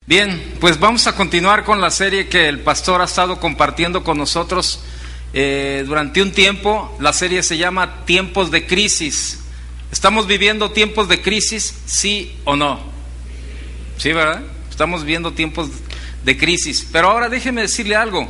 Bien, pues vamos a continuar con la serie que el pastor ha estado compartiendo con nosotros durante un tiempo. La serie se llama Tiempos de Crisis. ¿Estamos viviendo tiempos de crisis, sí o no? Sí, ¿verdad? Estamos viviendo tiempos de crisis. Pero ahora déjeme decirle algo.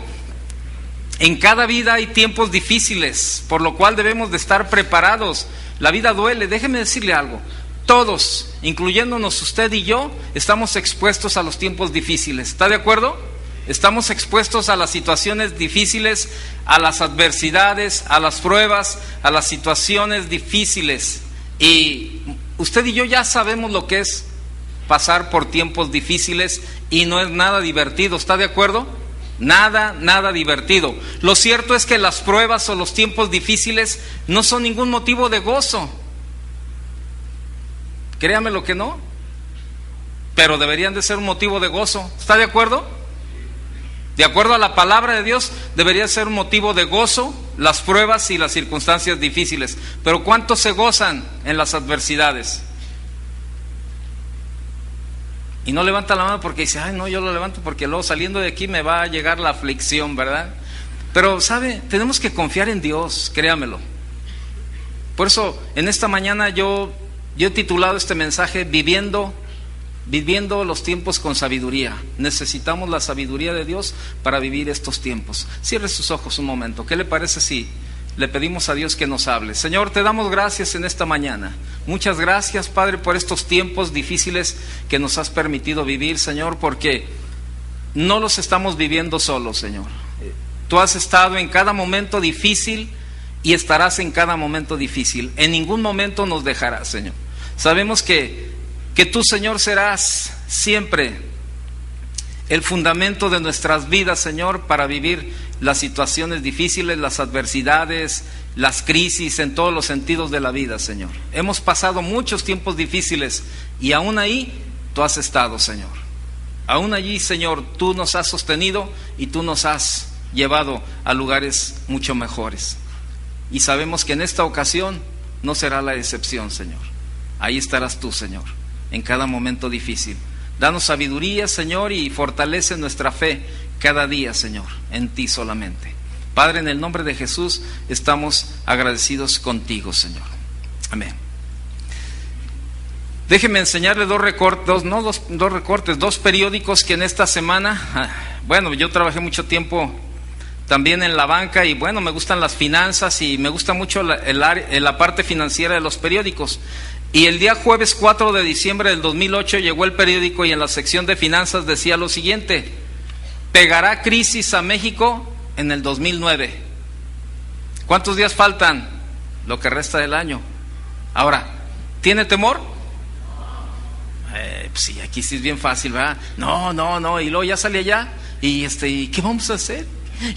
En cada vida hay tiempos difíciles, por lo cual debemos de estar preparados. La vida duele. Déjeme decirle algo. Todos, incluyéndonos usted y yo, estamos expuestos a los tiempos difíciles. ¿Está de acuerdo? Estamos expuestos a las situaciones difíciles, a las adversidades, a las pruebas, a las situaciones difíciles. Y usted y yo ya sabemos lo que es pasar por tiempos difíciles y no es nada divertido. ¿Está de acuerdo? Nada divertido. Lo cierto es que las pruebas o los tiempos difíciles no son ningún motivo de gozo. Créame lo que no, pero deberían de ser un motivo de gozo. ¿Está de acuerdo? De acuerdo a la palabra de Dios, debería ser un motivo de gozo las pruebas y las circunstancias difíciles. Pero ¿cuántos se gozan en las adversidades? Y no levanta la mano porque dice, ay no, yo lo levanto porque luego saliendo de aquí me va a llegar la aflicción, ¿verdad? Pero, ¿sabe? Tenemos que confiar en Dios, créamelo. Por eso, en esta mañana yo he titulado este mensaje Viviendo los tiempos con sabiduría. Necesitamos la sabiduría de Dios para vivir estos tiempos. Cierre sus ojos un momento. ¿Qué le parece si le pedimos a Dios que nos hable? Señor, te damos gracias en esta mañana. Muchas gracias, Padre, por estos tiempos difíciles que nos has permitido vivir, Señor, porque no los estamos viviendo solos, Señor. Tú has estado en cada momento difícil y estarás en cada momento difícil. En ningún momento nos dejarás, Señor. Sabemos que tú, Señor, serás siempre el fundamento de nuestras vidas, Señor, para vivir las situaciones difíciles, las adversidades, las crisis en todos los sentidos de la vida, Señor. Hemos pasado muchos tiempos difíciles y aún ahí tú has estado, Señor. Aún allí, Señor, tú nos has sostenido y tú nos has llevado a lugares mucho mejores. Y sabemos que en esta ocasión no será la excepción, Señor. Ahí estarás tú, Señor, en cada momento difícil. Danos sabiduría, Señor, y fortalece nuestra fe cada día, Señor, en ti solamente. Padre, en el nombre de Jesús estamos agradecidos contigo, Señor. Amén. Déjeme enseñarle dos periódicos que en esta semana, bueno, yo trabajé mucho tiempo también en la banca y bueno, me gustan las finanzas y me gusta mucho la parte financiera de los periódicos. Y el día jueves 4 de diciembre del 2008 llegó el periódico y en la sección de finanzas decía lo siguiente: pegará crisis a México en el 2009. ¿Cuántos días faltan? Lo que resta del año. Ahora, ¿tiene temor? Pues sí, aquí sí es bien fácil, ¿verdad? No, y luego ya sale allá y ¿qué vamos a hacer?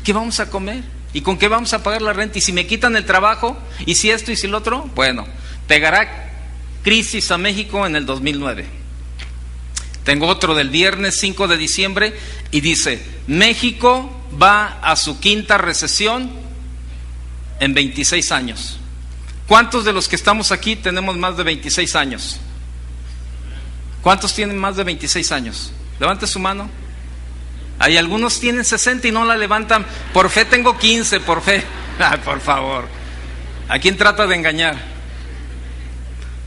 ¿Qué vamos a comer? ¿Y con qué vamos a pagar la renta? ¿Y si me quitan el trabajo? ¿Y si esto y si lo otro? Bueno, pegará crisis a México en el 2009. Tengo otro del viernes 5 de diciembre y dice: México va a su quinta recesión en 26 años. ¿Cuántos de los que estamos aquí tenemos más de 26 años? ¿Cuántos tienen más de 26 años? Levante su mano. Hay algunos tienen 60 y no la levantan. Por fe tengo 15, por fe. Ay, por favor. ¿A quién trata de engañar?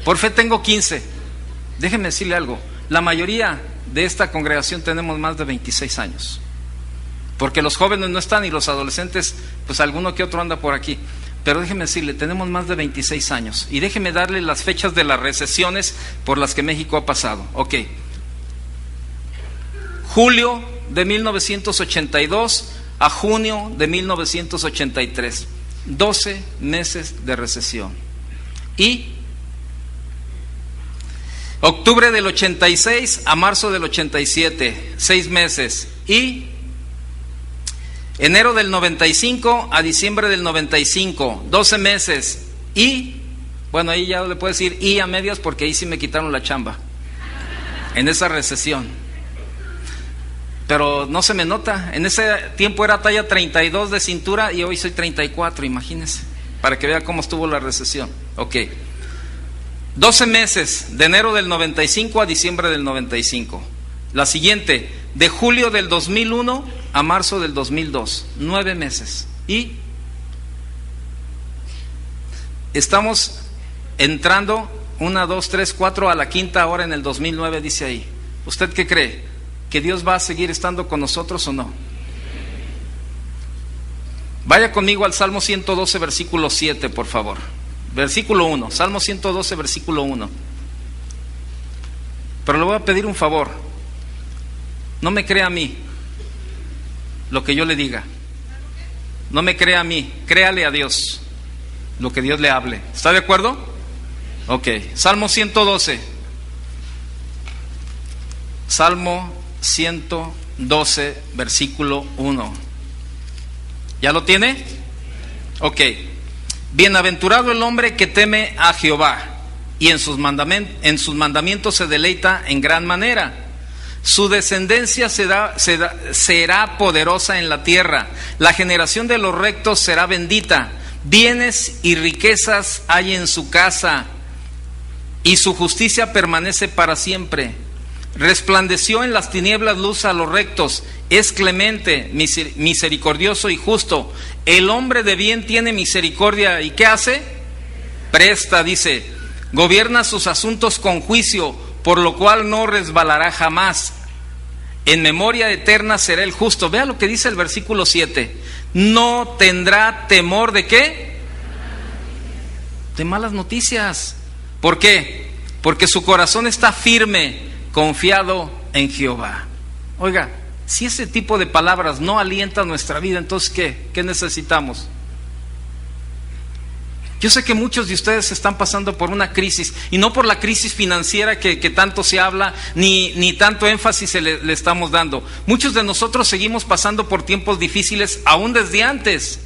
Por fe tengo 15. Déjeme decirle algo. La mayoría de esta congregación tenemos más de 26 años. Porque los jóvenes no están y los adolescentes, pues alguno que otro anda por aquí. Pero déjeme decirle, tenemos más de 26 años. Y déjeme darle las fechas de las recesiones por las que México ha pasado. Ok. Julio de 1982 a junio de 1983. 12 meses de recesión. Y octubre del 86 a marzo del 87, 6 meses. Y enero del 95 a diciembre del 95, 12 meses. Y, bueno, ahí ya le puedo decir y a medias porque ahí sí me quitaron la chamba, en esa recesión. Pero no se me nota. En ese tiempo era talla 32 de cintura y hoy soy 34, imagínense, para que vea cómo estuvo la recesión. Ok. 12 meses, de enero del 95 a diciembre del 95. La siguiente, de julio del 2001 a marzo del 2002, 9 meses. Y estamos entrando 1, 2, 3, 4 a la quinta hora en el 2009, dice ahí. ¿Usted qué cree? ¿Que Dios va a seguir estando con nosotros o no? Vaya conmigo al Salmo 112, versículo 7, por favor. Versículo 1, Salmo 112, versículo 1. Pero le voy a pedir un favor. No me crea a mí lo que yo le diga. No me crea a mí, créale a Dios lo que Dios le hable. ¿Está de acuerdo? Ok, Salmo 112. Salmo 112, versículo 1. ¿Ya lo tiene? Ok. Bienaventurado el hombre que teme a Jehová y en sus mandamientos se deleita en gran manera. Su descendencia será poderosa en la tierra. La generación de los rectos será bendita. Bienes y riquezas hay en su casa, y su justicia permanece para siempre. Resplandeció en las tinieblas luz a los rectos. Es clemente, misericordioso y justo. El hombre de bien tiene misericordia. ¿Y qué hace? Presta, dice. Gobierna sus asuntos con juicio, por lo cual no resbalará jamás. En memoria eterna será el justo. Vea lo que dice el versículo 7. No tendrá temor ¿de qué? De malas noticias. ¿Por qué? Porque su corazón está firme, confiado en Jehová. Oiga, si ese tipo de palabras no alientan nuestra vida, entonces ¿qué necesitamos? Yo sé que muchos de ustedes están pasando por una crisis, y no por la crisis financiera que tanto se habla, ni tanto énfasis le estamos dando. Muchos de nosotros seguimos pasando por tiempos difíciles aún desde antes.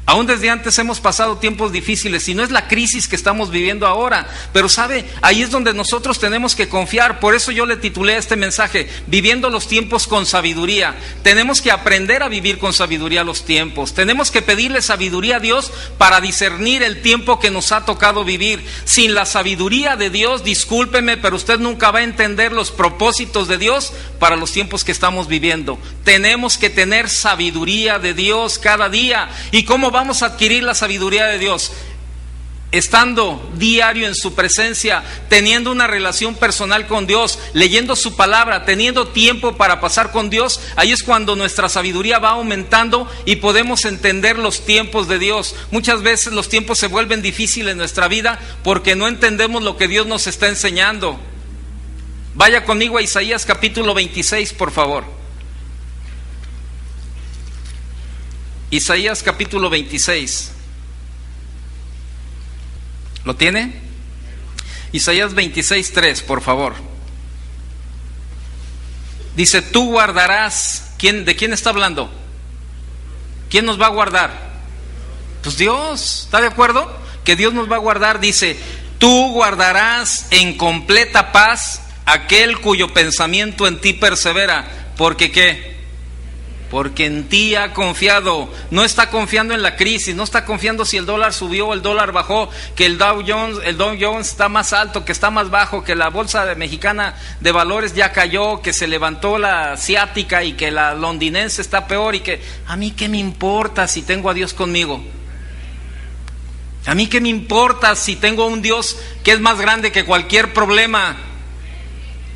Aún desde antes hemos pasado tiempos difíciles, y no es la crisis que estamos viviendo ahora, pero sabe, ahí es donde nosotros tenemos que confiar. Por eso yo le titulé este mensaje, Viviendo los tiempos con sabiduría. Tenemos que aprender a vivir con sabiduría los tiempos. Tenemos que pedirle sabiduría a Dios para discernir el tiempo que nos ha tocado vivir. Sin la sabiduría de Dios, discúlpeme, pero usted nunca va a entender los propósitos de Dios para los tiempos que estamos viviendo. Tenemos que tener sabiduría de Dios cada día. ¿Y cómo vamos a adquirir la sabiduría de Dios? Estando diario en su presencia, teniendo una relación personal con Dios, leyendo su palabra, teniendo tiempo para pasar con Dios. Ahí es cuando nuestra sabiduría va aumentando y podemos entender los tiempos de Dios. Muchas veces los tiempos se vuelven difíciles en nuestra vida porque no entendemos lo que Dios nos está enseñando. Vaya conmigo a Isaías capítulo 26, por favor. Isaías capítulo 26. ¿Lo tiene? Isaías 26:3, por favor. Dice, tú guardarás. ¿De quién está hablando? ¿Quién nos va a guardar? Pues Dios. ¿Está de acuerdo? Que Dios nos va a guardar. Dice, tú guardarás en completa paz aquel cuyo pensamiento en ti persevera. ¿Porque qué? Porque en ti ha confiado. No está confiando en la crisis, no está confiando si el dólar subió o el dólar bajó, que el Dow Jones está más alto, que está más bajo, que la bolsa mexicana de valores ya cayó, que se levantó la asiática y que la londinense está peor, y que a mí qué me importa si tengo a Dios conmigo. A mí qué me importa si tengo un Dios que es más grande que cualquier problema.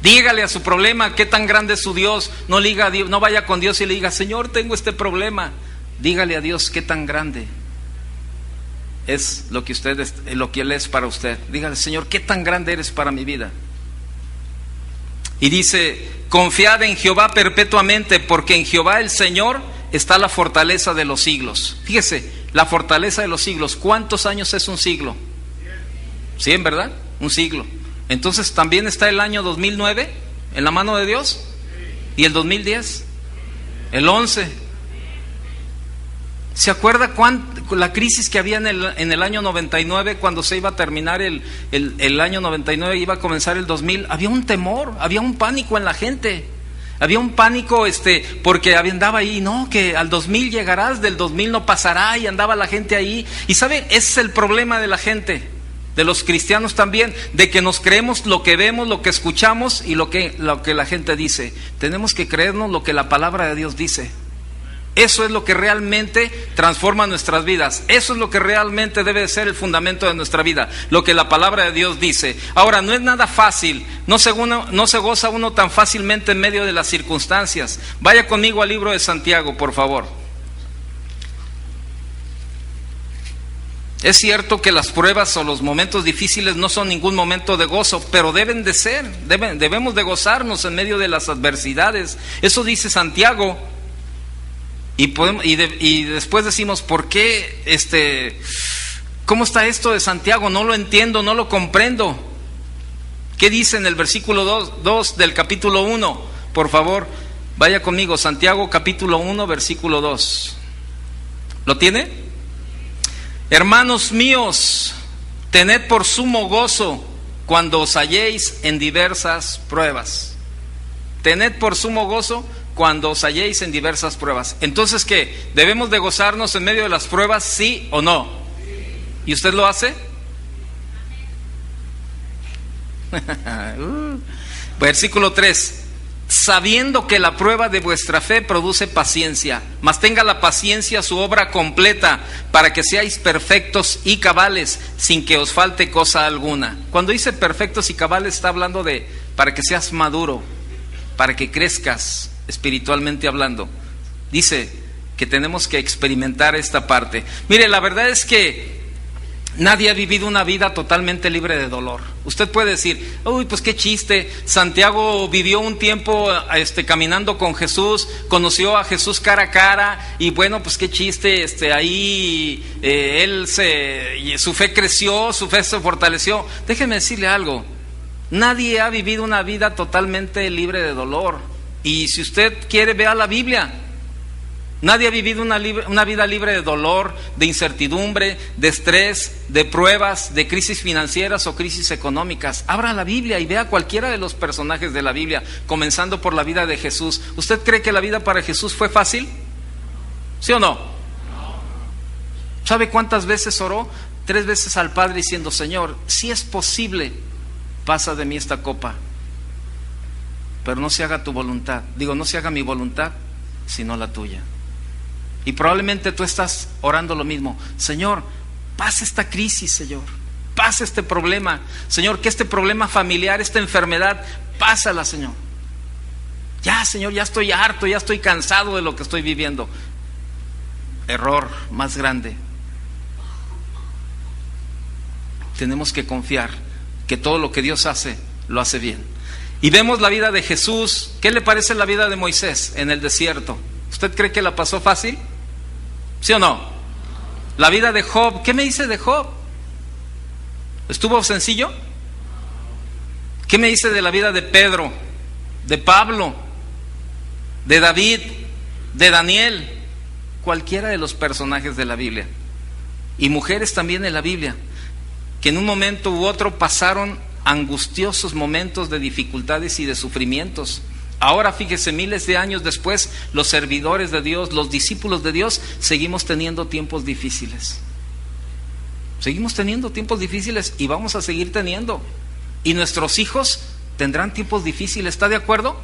Dígale a su problema qué tan grande es su Dios. No le diga a Dios, no vaya con Dios y le diga, Señor, tengo este problema. Dígale a Dios qué tan grande es lo que Él es para usted. Dígale, Señor, qué tan grande eres para mi vida. Y dice, confiad en Jehová perpetuamente, porque en Jehová el Señor está la fortaleza de los siglos. Fíjese, la fortaleza de los siglos. ¿Cuántos años es un siglo? 100, ¿verdad? Un siglo. Entonces, ¿también está el año 2009 en la mano de Dios? ¿Y el 2010? ¿El 11? ¿Se acuerda la crisis que había en el año 99, cuando se iba a terminar el año 99, iba a comenzar el 2000? Había un temor, había un pánico en la gente. Había un pánico porque andaba ahí, no, que al 2000 llegarás, del 2000 no pasará, y andaba la gente ahí. Y ¿sabe? Ese es el problema de la gente. de los cristianos también, de que nos creemos lo que vemos, lo que escuchamos y lo que la gente dice. Tenemos que creernos lo que la palabra de Dios dice. Eso es lo que realmente transforma nuestras vidas. Eso es lo que realmente debe ser el fundamento de nuestra vida, lo que la palabra de Dios dice. Ahora, no es nada fácil, no se goza uno tan fácilmente en medio de las circunstancias. Vaya conmigo al libro de Santiago, por favor. Es cierto que las pruebas o los momentos difíciles no son ningún momento de gozo, pero deben de ser, debemos de gozarnos en medio de las adversidades. Eso dice Santiago. Y después decimos, ¿por qué? ¿Cómo está esto de Santiago? No lo entiendo, no lo comprendo. ¿Qué dice en el versículo 2 del capítulo 1? Por favor, vaya conmigo, Santiago capítulo 1, versículo 2. ¿Lo tiene? Hermanos míos, tened por sumo gozo cuando os halléis en diversas pruebas. Tened por sumo gozo cuando os halléis en diversas pruebas. Entonces, ¿qué? ¿Debemos de gozarnos en medio de las pruebas, sí o no? ¿Y usted lo hace? Versículo 3. Sabiendo que la prueba de vuestra fe produce paciencia, mas tenga la paciencia su obra completa, para que seáis perfectos y cabales, sin que os falte cosa alguna. Cuando dice perfectos y cabales, está hablando de para que seas maduro, para que crezcas espiritualmente hablando. Dice que tenemos que experimentar esta parte. Mire, la verdad es que nadie ha vivido una vida totalmente libre de dolor. Usted puede decir, uy, pues qué chiste, Santiago vivió un tiempo caminando con Jesús, conoció a Jesús cara a cara, y bueno, pues qué chiste, ahí su fe creció, su fe se fortaleció. Déjeme decirle algo, nadie ha vivido una vida totalmente libre de dolor. Y si usted quiere, vea la Biblia. Nadie ha vivido una vida libre de dolor, de incertidumbre, de estrés, de pruebas, de crisis financieras o crisis económicas. Abra la Biblia y vea cualquiera de los personajes de la Biblia, comenzando por la vida de Jesús. ¿Usted cree que la vida para Jesús fue fácil? ¿Sí o no? ¿Sabe cuántas veces oró? 3 veces al Padre diciendo, Señor, si es posible, pasa de mí esta copa, pero no se haga tu voluntad. No se haga mi voluntad, sino la tuya. Y probablemente tú estás orando lo mismo. Señor, pasa esta crisis, Señor. Pasa este problema. Señor, que este problema familiar, esta enfermedad, pásala, Señor. Ya, Señor, ya estoy harto, ya estoy cansado de lo que estoy viviendo. Error más grande. Tenemos que confiar que todo lo que Dios hace, lo hace bien. Y vemos la vida de Jesús. ¿Qué le parece la vida de Moisés en el desierto? ¿Usted cree que la pasó fácil? ¿Sí o no? La vida de Job. ¿Qué me dice de Job? ¿Estuvo sencillo? ¿Qué me dice de la vida de Pedro, de Pablo, de David, de Daniel? Cualquiera de los personajes de la Biblia. Y mujeres también en la Biblia, que en un momento u otro pasaron angustiosos momentos de dificultades y de sufrimientos. Ahora fíjese, miles de años después, los servidores de Dios, los discípulos de Dios, seguimos teniendo tiempos difíciles. Seguimos teniendo tiempos difíciles y vamos a seguir teniendo. Y nuestros hijos tendrán tiempos difíciles, ¿está de acuerdo?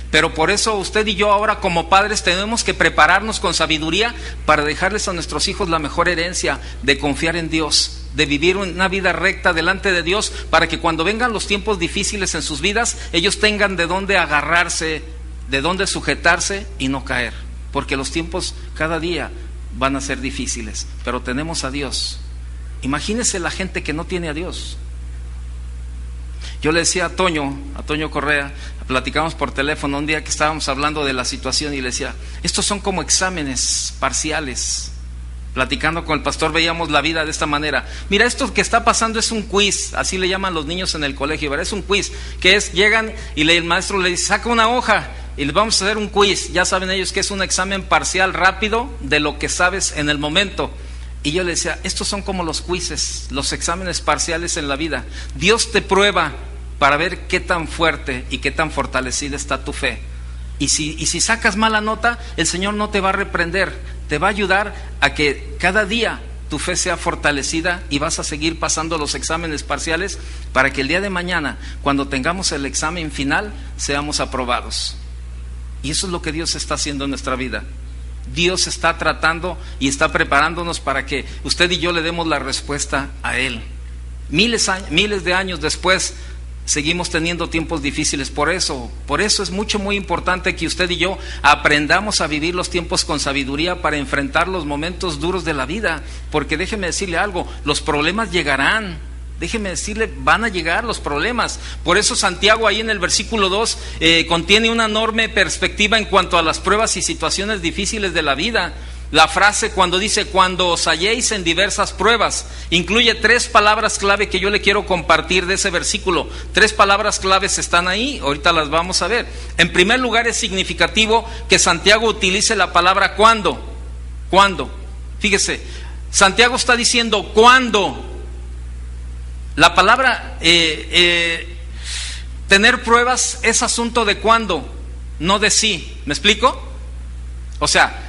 Pero por eso usted y yo ahora como padres tenemos que prepararnos con sabiduría para dejarles a nuestros hijos la mejor herencia de confiar en Dios, de vivir una vida recta delante de Dios, para que cuando vengan los tiempos difíciles en sus vidas, ellos tengan de dónde agarrarse, de dónde sujetarse y no caer. Porque los tiempos cada día van a ser difíciles, pero tenemos a Dios. Imagínese la gente que no tiene a Dios. Yo le decía a Toño Correa, platicamos por teléfono un día que estábamos hablando de la situación, y le decía, estos son como exámenes parciales. Platicando con el pastor veíamos la vida de esta manera. Mira, esto que está pasando es un quiz, así le llaman los niños en el colegio, ¿verdad? Es un quiz, que es, llegan y el maestro le dice, saca una hoja y les vamos a hacer un quiz. Ya saben ellos que es un examen parcial rápido de lo que sabes en el momento. Y yo le decía, estos son como los quizzes, los exámenes parciales en la vida. Dios te prueba para ver qué tan fuerte y qué tan fortalecida está tu fe. Y si sacas mala nota, el Señor no te va a reprender, te va a ayudar a que cada día tu fe sea fortalecida y vas a seguir pasando los exámenes parciales para que el día de mañana, cuando tengamos el examen final, seamos aprobados. Y eso es lo que Dios está haciendo en nuestra vida. Dios está tratando y está preparándonos para que usted y yo le demos la respuesta a Él. Miles de años después seguimos teniendo tiempos difíciles. Por eso es muy importante que usted y yo aprendamos a vivir los tiempos con sabiduría para enfrentar los momentos duros de la vida. Porque déjeme decirle algo, los problemas llegarán. Déjeme decirle, van a llegar los problemas. Por eso Santiago ahí en el versículo 2 contiene una enorme perspectiva en cuanto a las pruebas y situaciones difíciles de la vida. La frase cuando dice, cuando os halléis en diversas pruebas, incluye 3 palabras clave que yo le quiero compartir de ese versículo. 3 palabras claves están ahí, ahorita las vamos a ver. En primer lugar, es significativo que Santiago utilice la palabra cuando. ¿Cuándo? Fíjese, Santiago está diciendo ¿cuándo? La palabra tener pruebas es asunto de cuándo, no de sí. ¿Me explico? O sea,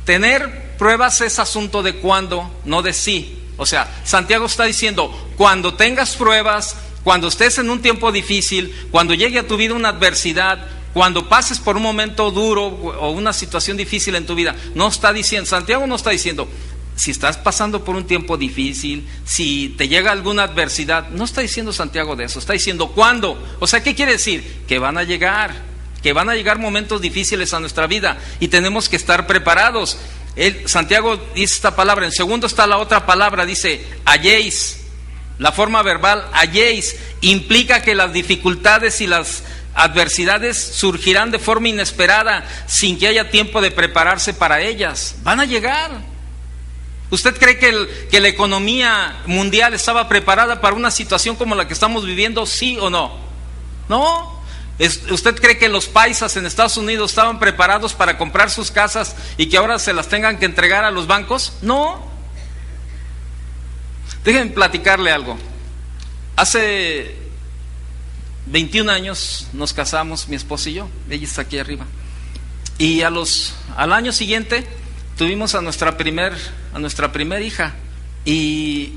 tener pruebas es asunto de cuándo, no de sí. O sea, Santiago está diciendo, cuando tengas pruebas, cuando estés en un tiempo difícil, cuando llegue a tu vida una adversidad, cuando pases por un momento duro o una situación difícil en tu vida, no está diciendo, Santiago no está diciendo, si estás pasando por un tiempo difícil, si te llega alguna adversidad, no está diciendo Santiago de eso, está diciendo ¿cuándo? O sea, ¿qué quiere decir? Que van a llegar momentos difíciles a nuestra vida y tenemos que estar preparados. Santiago dice esta palabra, en segundo está la otra palabra, dice halléis. La forma verbal halléis implica que las dificultades y las adversidades surgirán de forma inesperada sin que haya tiempo de prepararse para ellas. Van a llegar. ¿Usted cree que la economía mundial estaba preparada para una situación como la que estamos viviendo? ¿Sí o no? ¿No? ¿Usted cree que los paisas en Estados Unidos estaban preparados para comprar sus casas y que ahora se las tengan que entregar a los bancos? No. Déjenme platicarle algo. Hace 21 años nos casamos, mi esposa y yo. Ella está aquí arriba. Y al año siguiente tuvimos a nuestra primer hija. Y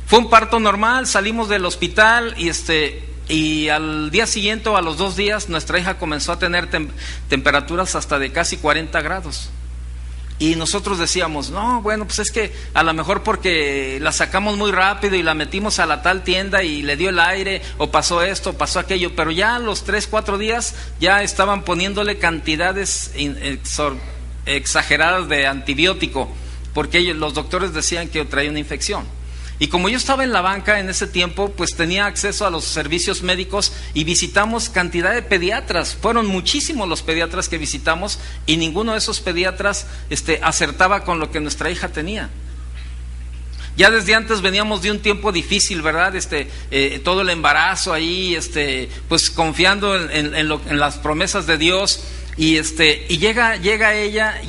fue un parto normal, salimos del hospital y al día siguiente o a los 2 días nuestra hija comenzó a tener temperaturas hasta de casi 40 grados. Y nosotros decíamos, no, bueno, pues es que a lo mejor porque la sacamos muy rápido y la metimos a la tal tienda y le dio el aire, o pasó esto, pasó aquello, pero ya a los 3-4 días ya estaban poniéndole cantidades exageradas de antibiótico, porque los doctores decían que traía una infección. Y como yo estaba en la banca en ese tiempo, pues tenía acceso a los servicios médicos y visitamos cantidad de pediatras. Fueron muchísimos los pediatras que visitamos y ninguno de esos pediatras acertaba con lo que nuestra hija tenía. Ya desde antes veníamos de un tiempo difícil, ¿verdad? Todo el embarazo ahí, pues confiando en las promesas de Dios. Y llega ella,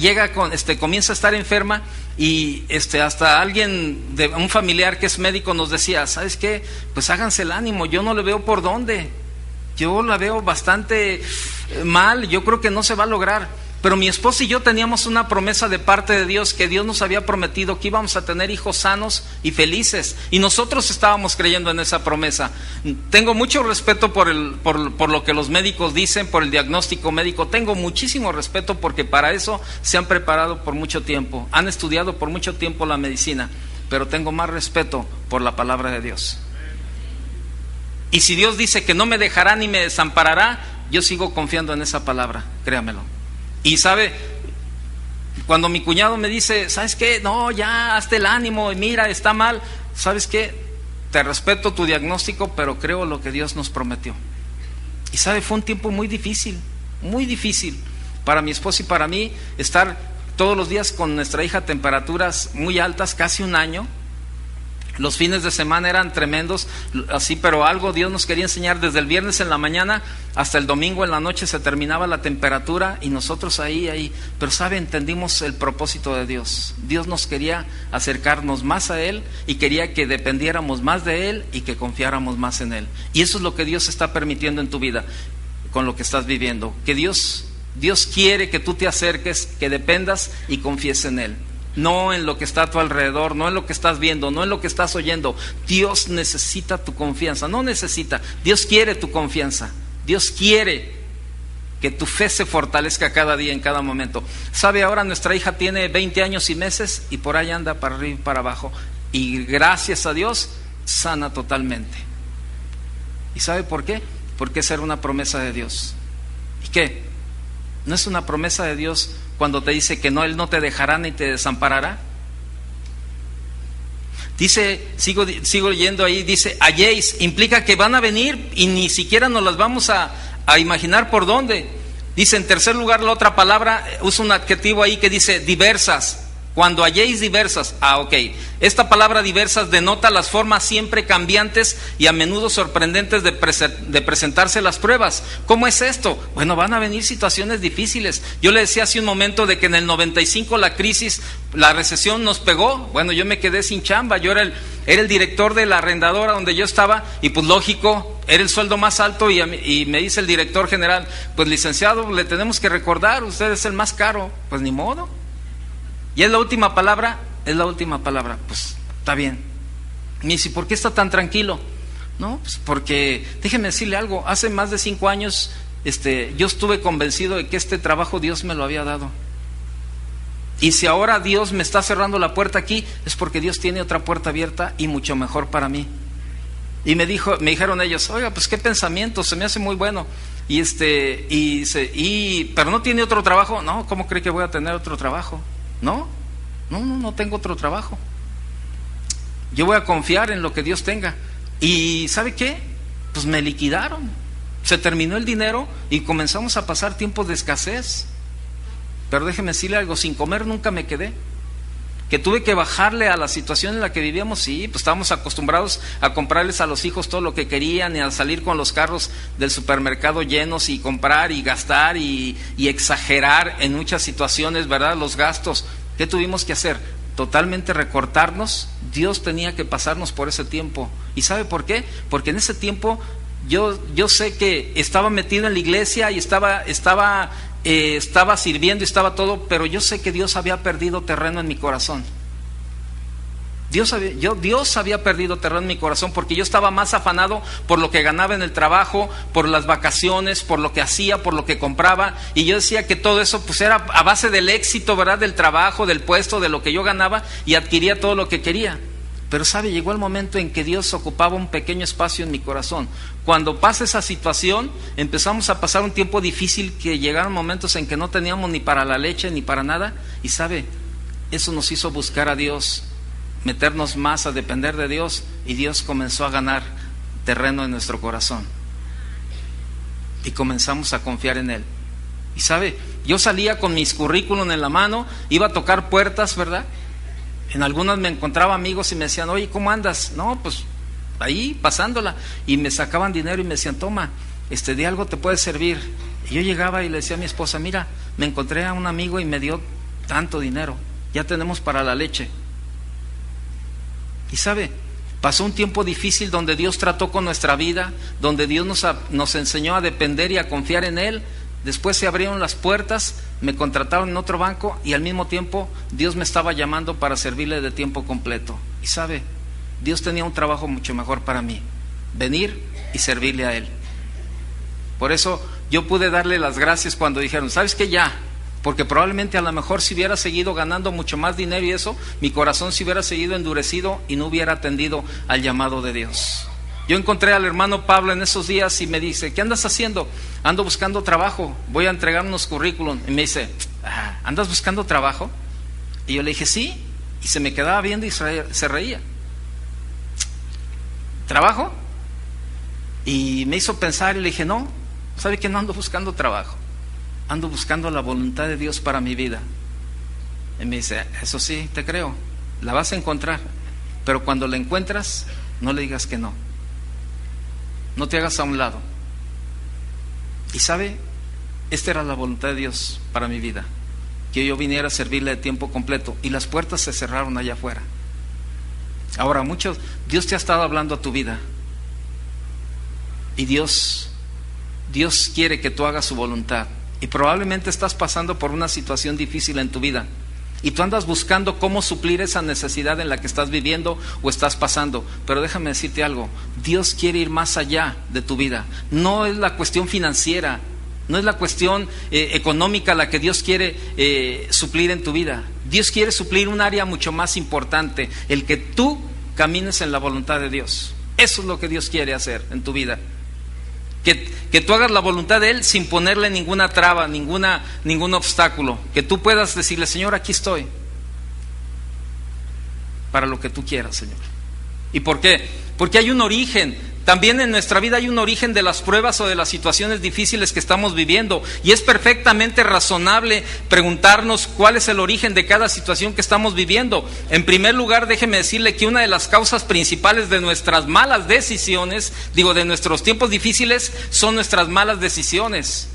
comienza a estar enferma. Y hasta alguien, un familiar que es médico, nos decía, ¿sabes qué? Pues háganse el ánimo, yo no le veo por dónde, yo la veo bastante mal, yo creo que no se va a lograr. Pero mi esposa y yo teníamos una promesa de parte de Dios, que Dios nos había prometido que íbamos a tener hijos sanos y felices, y nosotros estábamos creyendo en esa promesa. Tengo mucho respeto por lo que los médicos dicen, por el diagnóstico médico. Tengo muchísimo respeto porque para eso se han preparado por mucho tiempo, han estudiado por mucho tiempo la medicina, pero tengo más respeto por la palabra de Dios. Y si Dios dice que no me dejará ni me desamparará, yo sigo confiando en esa palabra, créamelo. Y sabe, cuando mi cuñado me dice, ¿sabes qué? No, ya, hazte el ánimo, y mira, está mal. ¿Sabes qué? Te respeto tu diagnóstico, pero creo lo que Dios nos prometió. Y sabe, fue un tiempo muy difícil para mi esposa y para mí, estar todos los días con nuestra hija a temperaturas muy altas, casi 1 año. Los fines de semana eran tremendos, así, pero algo Dios nos quería enseñar. Desde el viernes en la mañana hasta el domingo en la noche se terminaba la temperatura y nosotros ahí. Pero sabe, entendimos el propósito de Dios. Dios nos quería acercarnos más a Él y quería que dependiéramos más de Él y que confiáramos más en Él. Y eso es lo que Dios está permitiendo en tu vida con lo que estás viviendo. Que Dios quiere que tú te acerques, que dependas y confíes en Él. no en lo que está a tu alrededor, no en lo que estás viendo, no en lo que estás oyendo. Dios necesita tu confianza, no necesita, Dios quiere tu confianza. Dios quiere que tu fe se fortalezca cada día, en cada momento. ¿Sabe? Ahora nuestra hija tiene 20 años y meses y por ahí anda para arriba y para abajo. Y gracias a Dios, sana totalmente. ¿Y sabe por qué? Porque esa era una promesa de Dios. ¿Y qué? ¿No es una promesa de Dios cuando te dice que no, Él no te dejará ni te desamparará? Dice, sigo leyendo ahí, dice, halléis, implica que van a venir y ni siquiera nos las vamos a imaginar por dónde. Dice, en tercer lugar, la otra palabra, usa un adjetivo ahí que dice diversas. Cuando halléis diversas, ok. Esta palabra diversas denota las formas siempre cambiantes y a menudo sorprendentes de presentarse las pruebas. ¿Cómo es esto? Bueno, van a venir situaciones difíciles. Yo le decía hace un momento de que en el 95 la crisis, la recesión nos pegó. Bueno, yo me quedé sin chamba. Yo era el director de la arrendadora donde yo estaba y pues lógico, era el sueldo más alto y me dice el director general, pues licenciado, le tenemos que recordar, usted es el más caro. Pues ni modo. ¿Y es la última palabra? Es la última palabra. Pues está bien. Me dice, ¿por qué está tan tranquilo? No, pues porque, déjeme decirle algo, hace más de 5 años yo estuve convencido de que este trabajo Dios me lo había dado. Y si ahora Dios me está cerrando la puerta aquí, es porque Dios tiene otra puerta abierta y mucho mejor para mí. Y me dijeron ellos, oiga, pues qué pensamiento, se me hace muy bueno. Pero no tiene otro trabajo. No, ¿cómo cree que voy a tener otro trabajo? No tengo otro trabajo. Yo voy a confiar en lo que Dios tenga. ¿Y sabe qué? Pues me liquidaron. Se terminó el dinero y comenzamos a pasar tiempos de escasez. Pero déjeme decirle algo, sin comer nunca me quedé. Que tuve que bajarle a la situación en la que vivíamos, sí, pues estábamos acostumbrados a comprarles a los hijos todo lo que querían y a salir con los carros del supermercado llenos y comprar y gastar y exagerar en muchas situaciones, ¿verdad? Los gastos. ¿Qué tuvimos que hacer? Totalmente recortarnos. Dios tenía que pasarnos por ese tiempo. ¿Y sabe por qué? Porque en ese tiempo yo sé que estaba metido en la iglesia y estaba sirviendo y estaba todo, pero yo sé que Dios había perdido terreno en mi corazón. Dios había perdido terreno en mi corazón porque yo estaba más afanado por lo que ganaba en el trabajo, por las vacaciones, por lo que hacía, por lo que compraba, y yo decía que todo eso pues era a base del éxito, ¿verdad? Del trabajo, del puesto, de lo que yo ganaba, y adquiría todo lo que quería. Pero sabe, llegó el momento en que Dios ocupaba un pequeño espacio en mi corazón. Cuando pasa esa situación, empezamos a pasar un tiempo difícil, que llegaron momentos en que no teníamos ni para la leche ni para nada, y sabe, eso nos hizo buscar a Dios, meternos más a depender de Dios, y Dios comenzó a ganar terreno en nuestro corazón y comenzamos a confiar en Él. Y sabe, yo salía con mis currículum en la mano, iba a tocar puertas, ¿verdad? En algunas me encontraba amigos y me decían, oye, ¿cómo andas? No, pues ahí pasándola, y me sacaban dinero y me decían, toma, de algo te puede servir. Y yo llegaba y le decía a mi esposa, mira, me encontré a un amigo y me dio tanto dinero, ya tenemos para la leche. Y sabe, pasó un tiempo difícil donde Dios trató con nuestra vida, donde Dios nos enseñó a depender y a confiar en Él. Después se abrieron las puertas, me contrataron en otro banco y al mismo tiempo Dios me estaba llamando para servirle de tiempo completo. Y sabe, Dios tenía un trabajo mucho mejor para mí, venir y servirle a Él. Por eso yo pude darle las gracias cuando dijeron, ¿sabes qué? Ya, porque probablemente a lo mejor si hubiera seguido ganando mucho más dinero y eso, mi corazón se hubiera seguido endurecido y no hubiera atendido al llamado de Dios. Yo encontré al hermano Pablo en esos días y me dice, ¿qué andas haciendo? Ando buscando trabajo, voy a entregar unos currículum. Y me dice, ¿andas buscando trabajo? Y yo le dije, sí, y se me quedaba viendo y se reía. ¿Trabajo? Y me hizo pensar y le dije, no, ¿sabe que no ando buscando trabajo? Ando buscando la voluntad de Dios para mi vida. Y me dice, eso sí, te creo, la vas a encontrar, pero cuando la encuentras, no le digas que no. No te hagas a un lado. Y sabe, esta era la voluntad de Dios para mi vida, que yo viniera a servirle de tiempo completo, y las puertas se cerraron allá afuera. Ahora, Dios te ha estado hablando a tu vida, y Dios quiere que tú hagas su voluntad, y probablemente estás pasando por una situación difícil en tu vida, Y tú andas buscando cómo suplir esa necesidad en la que estás viviendo o estás pasando. Pero déjame decirte algo, Dios quiere ir más allá de tu vida. No es la cuestión financiera, no es la cuestión económica la que Dios quiere suplir en tu vida. Dios quiere suplir un área mucho más importante, el que tú camines en la voluntad de Dios. Eso es lo que Dios quiere hacer en tu vida. Que tú hagas la voluntad de Él sin ponerle ninguna traba, ningún obstáculo. Que tú puedas decirle, Señor, aquí estoy para lo que tú quieras, Señor. ¿Y por qué? Porque hay un origen. También en nuestra vida hay un origen de las pruebas o de las situaciones difíciles que estamos viviendo. Y es perfectamente razonable preguntarnos cuál es el origen de cada situación que estamos viviendo. En primer lugar, déjeme decirle que una de las causas principales de nuestras malas decisiones, de nuestros tiempos difíciles, son nuestras malas decisiones.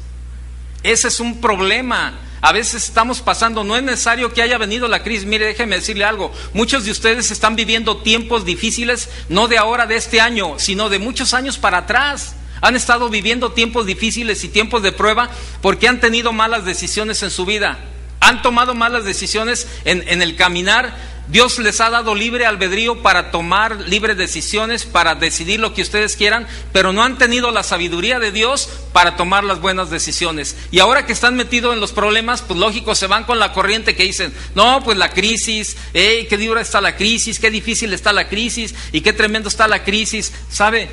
Ese es un problema. A veces estamos pasando, no es necesario que haya venido la crisis. Mire, déjeme decirle algo, muchos de ustedes están viviendo tiempos difíciles, no de ahora, de este año, sino de muchos años para atrás. Han estado viviendo tiempos difíciles y tiempos de prueba porque han tenido malas decisiones en su vida. Han tomado malas decisiones en el caminar. Dios les ha dado libre albedrío para tomar libres decisiones, para decidir lo que ustedes quieran, pero no han tenido la sabiduría de Dios para tomar las buenas decisiones. Y ahora que están metidos en los problemas, pues lógico, se van con la corriente que dicen, no, pues la crisis, qué dura está la crisis, qué difícil está la crisis y qué tremendo está la crisis. ¿Sabe?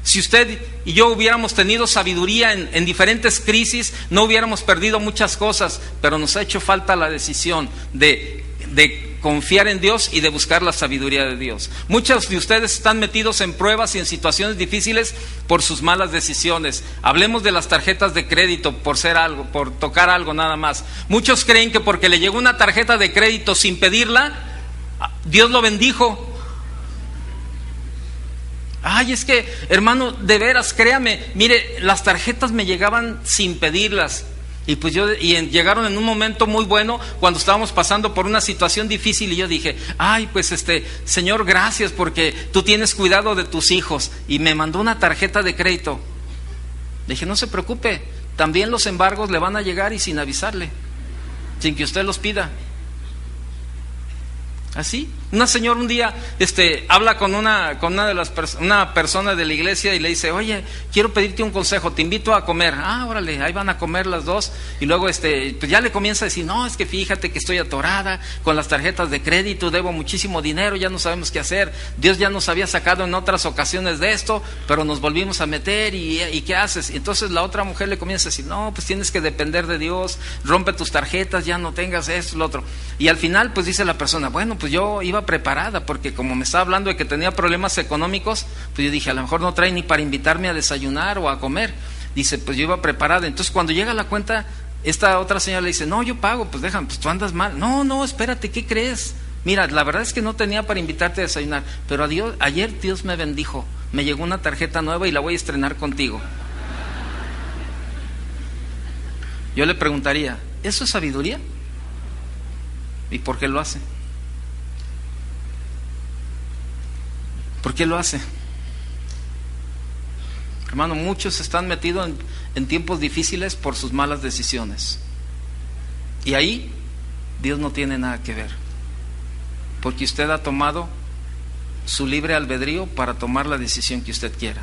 Si usted y yo hubiéramos tenido sabiduría en diferentes crisis, no hubiéramos perdido muchas cosas, pero nos ha hecho falta la decisión de confiar en Dios y de buscar la sabiduría de Dios. Muchos de ustedes están metidos en pruebas y en situaciones difíciles por sus malas decisiones. Hablemos de las tarjetas de crédito, por tocar algo nada más. Muchos creen que porque le llegó una tarjeta de crédito sin pedirla, Dios lo bendijo. Ay, es que, hermano, de veras, créame, mire, las tarjetas me llegaban sin pedirlas. Y pues llegaron en un momento muy bueno cuando estábamos pasando por una situación difícil y yo dije, ay, pues Señor, gracias porque tú tienes cuidado de tus hijos. Y me mandó una tarjeta de crédito. Le dije, no se preocupe, también los embargos le van a llegar y sin avisarle, sin que usted los pida. Así, una señora un día habla con una persona de la iglesia y le dice, oye, quiero pedirte un consejo, te invito a comer. Ah, órale, ahí van a comer las dos. Y luego pues ya le comienza a decir, no, es que fíjate que estoy atorada con las tarjetas de crédito, debo muchísimo dinero, ya no sabemos qué hacer. Dios ya nos había sacado en otras ocasiones de esto, pero nos volvimos a meter y ¿qué haces? Y entonces la otra mujer le comienza a decir, no, pues tienes que depender de Dios, rompe tus tarjetas, ya no tengas esto, lo otro. Y al final pues dice la persona, bueno, pues yo iba preparada, porque como me estaba hablando de que tenía problemas económicos, pues yo dije, a lo mejor no trae ni para invitarme a desayunar o a comer. Dice, pues yo iba preparada. Entonces cuando llega la cuenta, esta otra señora le dice, no, yo pago. Pues déjame, pues tú andas mal. No, espérate, ¿qué crees? Mira, la verdad es que no tenía para invitarte a desayunar, pero ayer Dios me bendijo, me llegó una tarjeta nueva y la voy a estrenar contigo. Yo le preguntaría, ¿eso es sabiduría? ¿Y por qué lo hace? ¿Por qué lo hace? Hermano, muchos están metidos en tiempos difíciles por sus malas decisiones. Y ahí Dios no tiene nada que ver. Porque usted ha tomado su libre albedrío para tomar la decisión que usted quiera.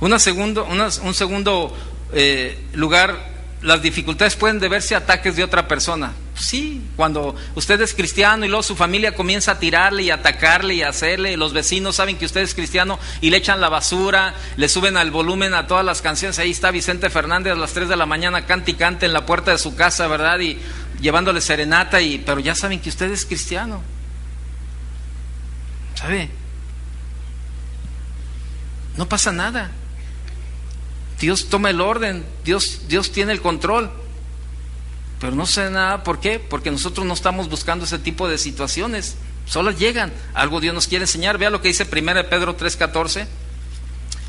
Un segundo lugar, las dificultades pueden deberse a ataques de otra persona. Sí, cuando usted es cristiano y luego su familia comienza a tirarle y atacarle y a hacerle, los vecinos saben que usted es cristiano y le echan la basura, le suben al volumen a todas las canciones. Ahí está Vicente Fernández a las 3 de la mañana, cante y cante en la puerta de su casa, ¿verdad? Y llevándole serenata, pero ya saben que usted es cristiano. ¿Sabe? No pasa nada. Dios toma el orden, Dios tiene el control. Pero no sé nada, ¿por qué? Porque nosotros no estamos buscando ese tipo de situaciones. Solo llegan, algo Dios nos quiere enseñar. Vea lo que dice 1 de Pedro 3:14.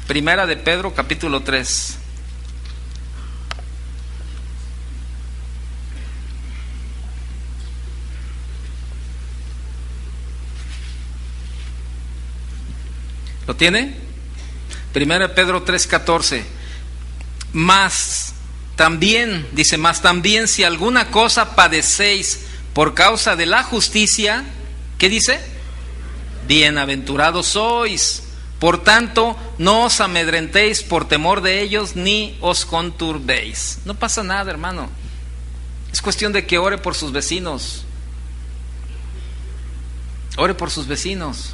1 de Pedro capítulo 3. ¿Lo tiene? 1 de Pedro 3:14. Más también, dice, más también si alguna cosa padecéis por causa de la justicia, ¿qué dice? Bienaventurados sois. Por tanto, no os amedrentéis por temor de ellos, ni os conturbéis. No pasa nada, hermano. Es cuestión de que ore por sus vecinos. Ore por sus vecinos.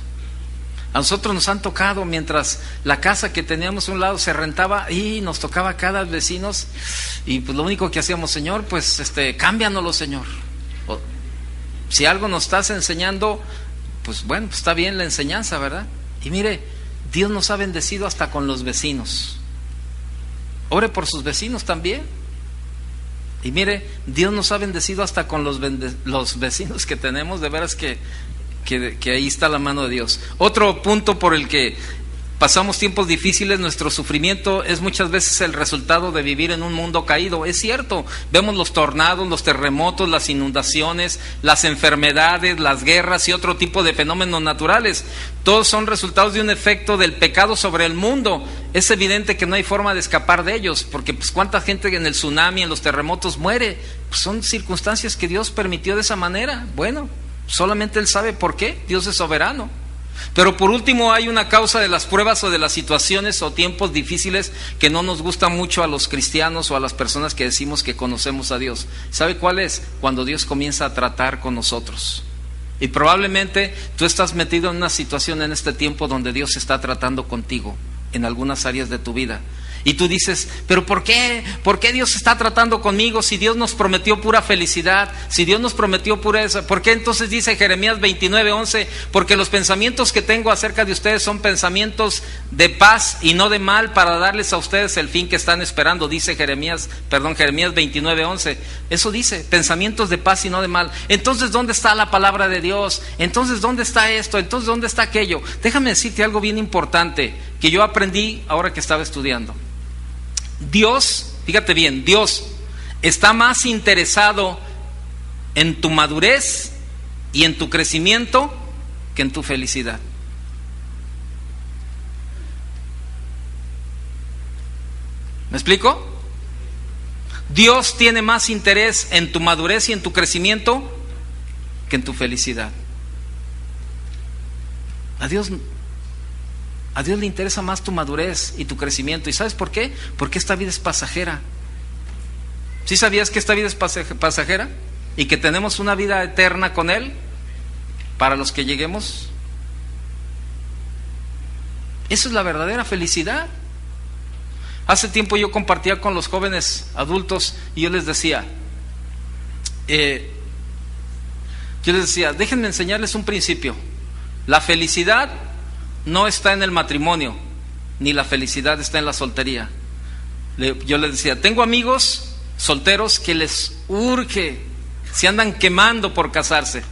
A nosotros nos han tocado, mientras la casa que teníamos a un lado se rentaba, y nos tocaba a cada vecinos, y pues lo único que hacíamos, Señor, pues cámbianoslo, Señor. Si algo nos estás enseñando, pues bueno, pues está bien la enseñanza, ¿verdad? Y mire, Dios nos ha bendecido hasta con los vecinos. Ore por sus vecinos también. Y mire, Dios nos ha bendecido hasta con los vecinos que tenemos. De veras que ahí está la mano de Dios. Otro punto por el que pasamos tiempos difíciles, nuestro sufrimiento es muchas veces el resultado de vivir en un mundo caído. Es cierto, vemos los tornados, los terremotos, las inundaciones, las enfermedades, las guerras y otro tipo de fenómenos naturales. Todos son resultados de un efecto del pecado sobre el mundo. Es evidente que no hay forma de escapar de ellos, porque pues cuánta gente en el tsunami, en los terremotos muere. Pues son circunstancias que Dios permitió de esa manera. Bueno, solamente Él sabe por qué. Dios es soberano. Pero por último, hay una causa de las pruebas o de las situaciones o tiempos difíciles que no nos gusta mucho a los cristianos o a las personas que decimos que conocemos a Dios. ¿Sabe cuál es? Cuando Dios comienza a tratar con nosotros. Y probablemente tú estás metido en una situación en este tiempo donde Dios está tratando contigo en algunas áreas de tu vida. Y tú dices, ¿pero por qué? ¿Por qué Dios está tratando conmigo si Dios nos prometió pura felicidad? Si Dios nos prometió pureza, ¿por qué entonces dice Jeremías 29:11? Porque los pensamientos que tengo acerca de ustedes son pensamientos de paz y no de mal, para darles a ustedes el fin que están esperando, dice Jeremías 29:11. Eso dice, pensamientos de paz y no de mal. Entonces, ¿dónde está la palabra de Dios? Entonces, ¿dónde está esto? Entonces, ¿dónde está aquello? Déjame decirte algo bien importante que yo aprendí ahora que estaba estudiando. Dios, fíjate bien, Dios está más interesado en tu madurez y en tu crecimiento que en tu felicidad. ¿Me explico? Dios tiene más interés en tu madurez y en tu crecimiento que en tu felicidad. A Dios le interesa más tu madurez y tu crecimiento. ¿Y sabes por qué? Porque esta vida es pasajera. ¿Sí sabías que esta vida es pasajera? Y que tenemos una vida eterna con Él para los que lleguemos. Eso es la verdadera felicidad. Hace tiempo yo compartía con los jóvenes adultos y yo les decía, déjenme enseñarles un principio. La felicidad no está en el matrimonio, ni la felicidad está en la soltería. Yo les decía, tengo amigos solteros que les urge, se andan quemando por casarse.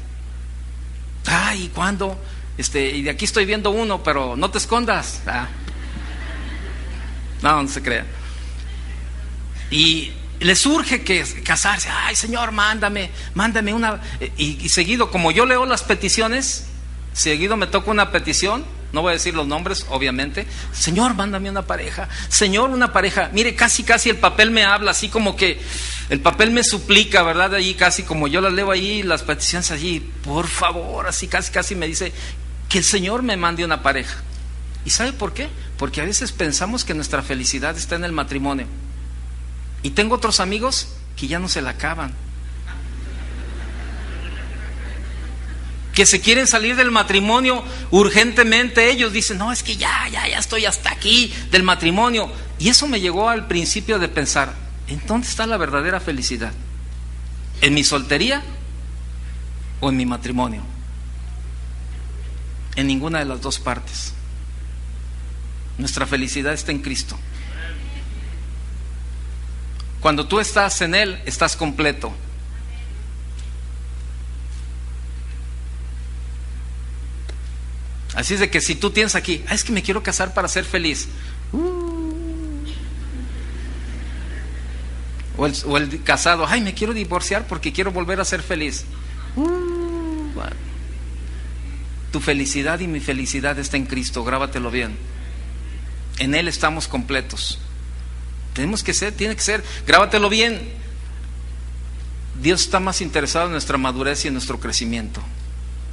Ay, ¿cuándo? Y de aquí estoy viendo uno, pero no te escondas. No se crea. Y les urge casarse. Ay, Señor, mándame una. Y seguido, como yo leo las peticiones, seguido me toca una petición. No voy a decir los nombres, obviamente. Señor, mándame una pareja. Señor, una pareja. Mire, casi el papel me habla, así como que el papel me suplica, ¿verdad? Allí casi como yo las leo allí, las peticiones allí, por favor, así casi me dice que el Señor me mande una pareja. ¿Y sabe por qué? Porque a veces pensamos que nuestra felicidad está en el matrimonio. Y tengo otros amigos que ya no se la acaban, que se quieren salir del matrimonio urgentemente. Ellos dicen, no, es que ya estoy hasta aquí del matrimonio. Y eso me llegó al principio de pensar, ¿en dónde está la verdadera felicidad? ¿En mi soltería o en mi matrimonio? En ninguna de las dos partes. Nuestra felicidad está en Cristo. Cuando tú estás en Él, estás completo. Así es de que si tú tienes aquí, es que me quiero casar para ser feliz. O el casado, ay, me quiero divorciar porque quiero volver a ser feliz. Bueno. Tu felicidad y mi felicidad está en Cristo, grábatelo bien. En Él estamos completos. Tiene que ser, grábatelo bien. Dios está más interesado en nuestra madurez y en nuestro crecimiento.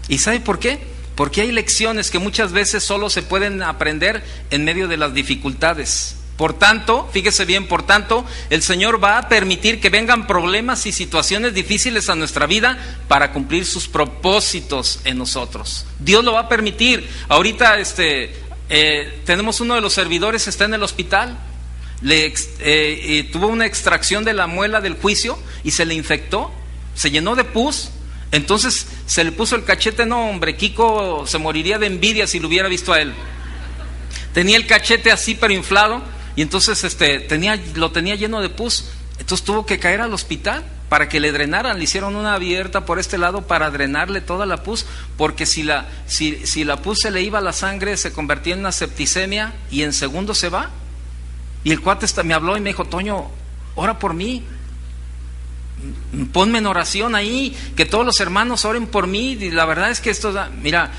¿Y sabe por qué? Porque hay lecciones que muchas veces solo se pueden aprender en medio de las dificultades. Por tanto, fíjese bien, por tanto, el Señor va a permitir que vengan problemas y situaciones difíciles a nuestra vida para cumplir sus propósitos en nosotros. Dios lo va a permitir. Ahorita tenemos uno de los servidores, está en el hospital, tuvo una extracción de la muela del juicio y se le infectó, se llenó de pus. Entonces se le puso el cachete, no hombre, Kiko se moriría de envidia si lo hubiera visto a él. Tenía el cachete así pero inflado y entonces lo tenía lleno de pus. Entonces tuvo que caer al hospital para que le drenaran. Le hicieron una abierta por este lado para drenarle toda la pus, porque si la pus se le iba a la sangre se convertía en una septicemia y en segundos se va. Y el cuate me habló y me dijo: Toño, ora por mí, ponme en oración ahí, que todos los hermanos oren por mí. Y la verdad es que mira,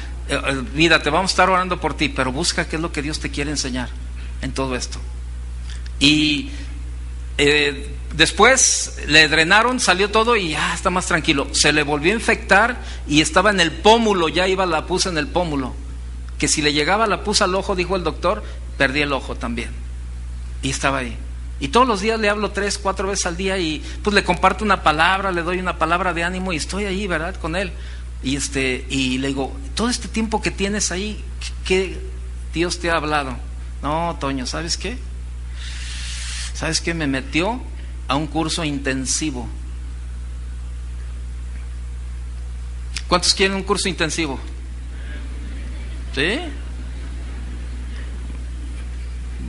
olvídate, vamos a estar orando por ti, pero busca qué es lo que Dios te quiere enseñar en todo esto. Y después le drenaron, salió todo y ya está más tranquilo. Se le volvió a infectar y estaba en el pómulo, ya iba la pus en el pómulo, que si le llegaba la pus al ojo, dijo el doctor, perdía el ojo también. Y estaba ahí. Y todos los días le hablo 3, 4 veces al día y pues le comparto una palabra, le doy una palabra de ánimo y estoy ahí, ¿verdad?, con él. Y le digo: todo este tiempo que tienes ahí, ¿qué Dios te ha hablado? No, Toño, ¿sabes qué? ¿Sabes qué? Me metió a un curso intensivo. ¿Cuántos quieren un curso intensivo? ¿Sí?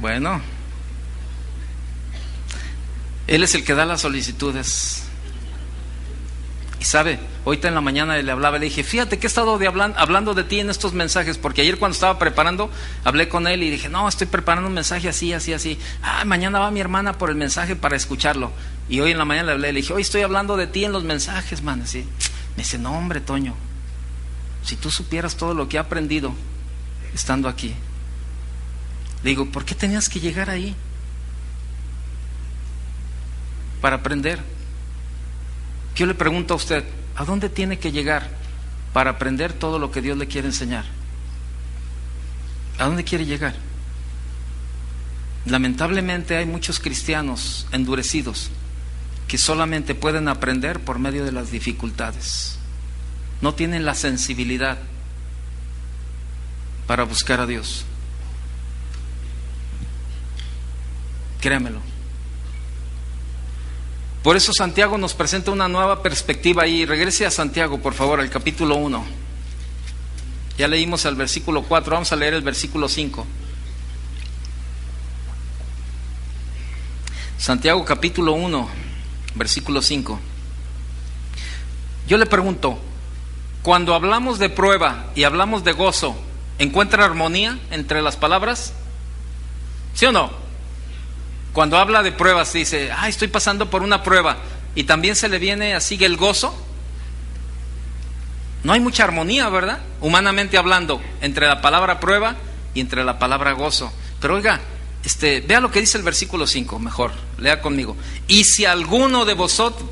Bueno, Él es el que da las solicitudes. Y sabe, ahorita en la mañana le hablaba, le dije: fíjate que he estado hablando de ti en estos mensajes, porque ayer cuando estaba preparando, hablé con él y dije: no, estoy preparando un mensaje así, así, así. Mañana va mi hermana por el mensaje para escucharlo. Y hoy en la mañana le hablé, le dije: hoy estoy hablando de ti en los mensajes, man. Así. Me dice: no, hombre, Toño, si tú supieras todo lo que he aprendido estando aquí. Le digo: ¿por qué tenías que llegar ahí? Para aprender. Yo le pregunto a usted: ¿a dónde tiene que llegar para aprender todo lo que Dios le quiere enseñar? ¿A dónde quiere llegar? Lamentablemente hay muchos cristianos endurecidos que solamente pueden aprender por medio de las dificultades. No tienen la sensibilidad para buscar a Dios. Créamelo. Por eso Santiago nos presenta una nueva perspectiva ahí. Regrese a Santiago, por favor, al capítulo 1. Ya leímos el versículo 4, vamos a leer el versículo 5. Santiago capítulo 1, versículo 5. Yo le pregunto: cuando hablamos de prueba y hablamos de gozo, ¿encuentra armonía entre las palabras? ¿Sí o no? Cuando habla de pruebas dice: estoy pasando por una prueba, y también se le viene así el gozo. No hay mucha armonía, ¿verdad?, humanamente hablando, entre la palabra prueba y entre la palabra gozo. Pero oiga, vea lo que dice el versículo 5, mejor, lea conmigo. Y si alguno de vosotros,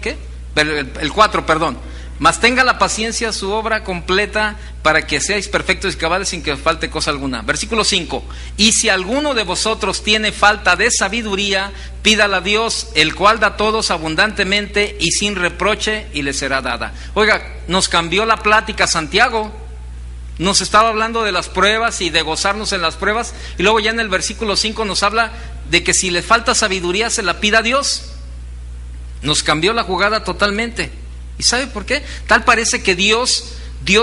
¿qué? El 4, perdón. Mas tenga la paciencia su obra completa, para que seáis perfectos y cabales sin que falte cosa alguna. Versículo 5. Y si alguno de vosotros tiene falta de sabiduría, pídala a Dios, el cual da a todos abundantemente y sin reproche, y le será dada. Oiga, nos cambió la plática Santiago. Nos estaba hablando de las pruebas y de gozarnos en las pruebas, y luego ya en el versículo 5 nos habla de que si le falta sabiduría se la pida a Dios. Nos cambió la jugada totalmente. ¿Y sabe por qué? Tal parece que Dios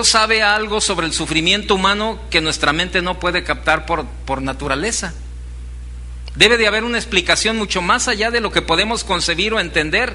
sabe algo sobre el sufrimiento humano que nuestra mente no puede captar por naturaleza. Debe de haber una explicación mucho más allá de lo que podemos concebir o entender.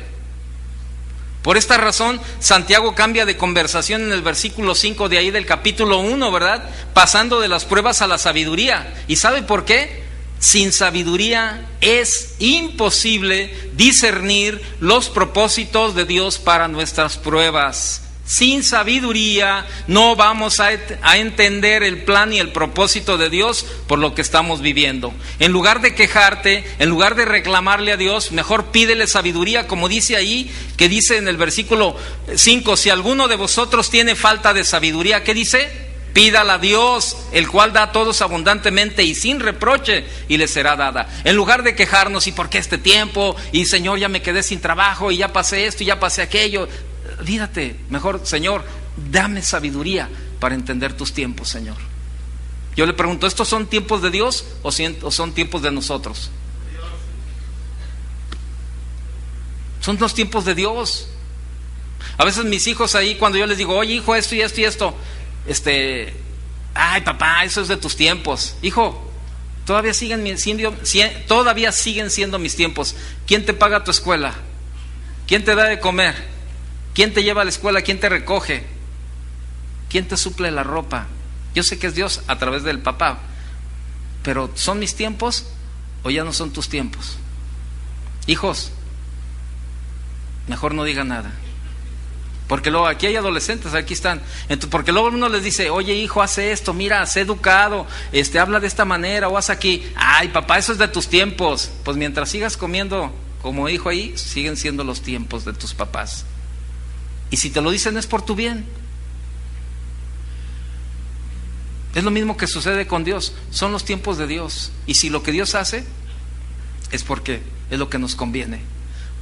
Por esta razón, Santiago cambia de conversación en el versículo 5 de ahí del capítulo 1, ¿verdad? Pasando de las pruebas a la sabiduría. ¿Y sabe por qué? Sin sabiduría es imposible discernir los propósitos de Dios para nuestras pruebas. Sin sabiduría no vamos a entender el plan y el propósito de Dios por lo que estamos viviendo. En lugar de quejarte, en lugar de reclamarle a Dios, mejor pídele sabiduría, como dice ahí, que dice en el versículo 5, si alguno de vosotros tiene falta de sabiduría, ¿qué dice? Pídala a Dios, el cual da a todos abundantemente y sin reproche, y le será dada. En lugar de quejarnos, ¿y por qué este tiempo? Y Señor, ya me quedé sin trabajo, y ya pasé esto, y ya pasé aquello. Dígate, mejor, Señor, dame sabiduría para entender tus tiempos, Señor. Yo le pregunto, ¿estos son tiempos de Dios o son tiempos de nosotros? Son los tiempos de Dios. A veces mis hijos ahí, cuando yo les digo, oye hijo, esto y esto y esto, ay papá, eso es de tus tiempos. Hijo, todavía siguen siendo mis tiempos. ¿Quién te paga tu escuela? ¿Quién te da de comer? ¿Quién te lleva a la escuela? ¿Quién te recoge? ¿Quién te suple la ropa? Yo sé que es Dios a través del papá, pero ¿son mis tiempos o ya no son tus tiempos? Hijos, mejor no digan nada, porque luego aquí hay adolescentes, aquí están, porque luego uno les dice, oye hijo, hace esto, mira, sé educado, habla de esta manera, o haz aquí, ay papá, eso es de tus tiempos. Pues mientras sigas comiendo como hijo ahí, siguen siendo los tiempos de tus papás. Y si te lo dicen es por tu bien. Es lo mismo que sucede con Dios. Son los tiempos de Dios. Y si lo que Dios hace es porque es lo que nos conviene.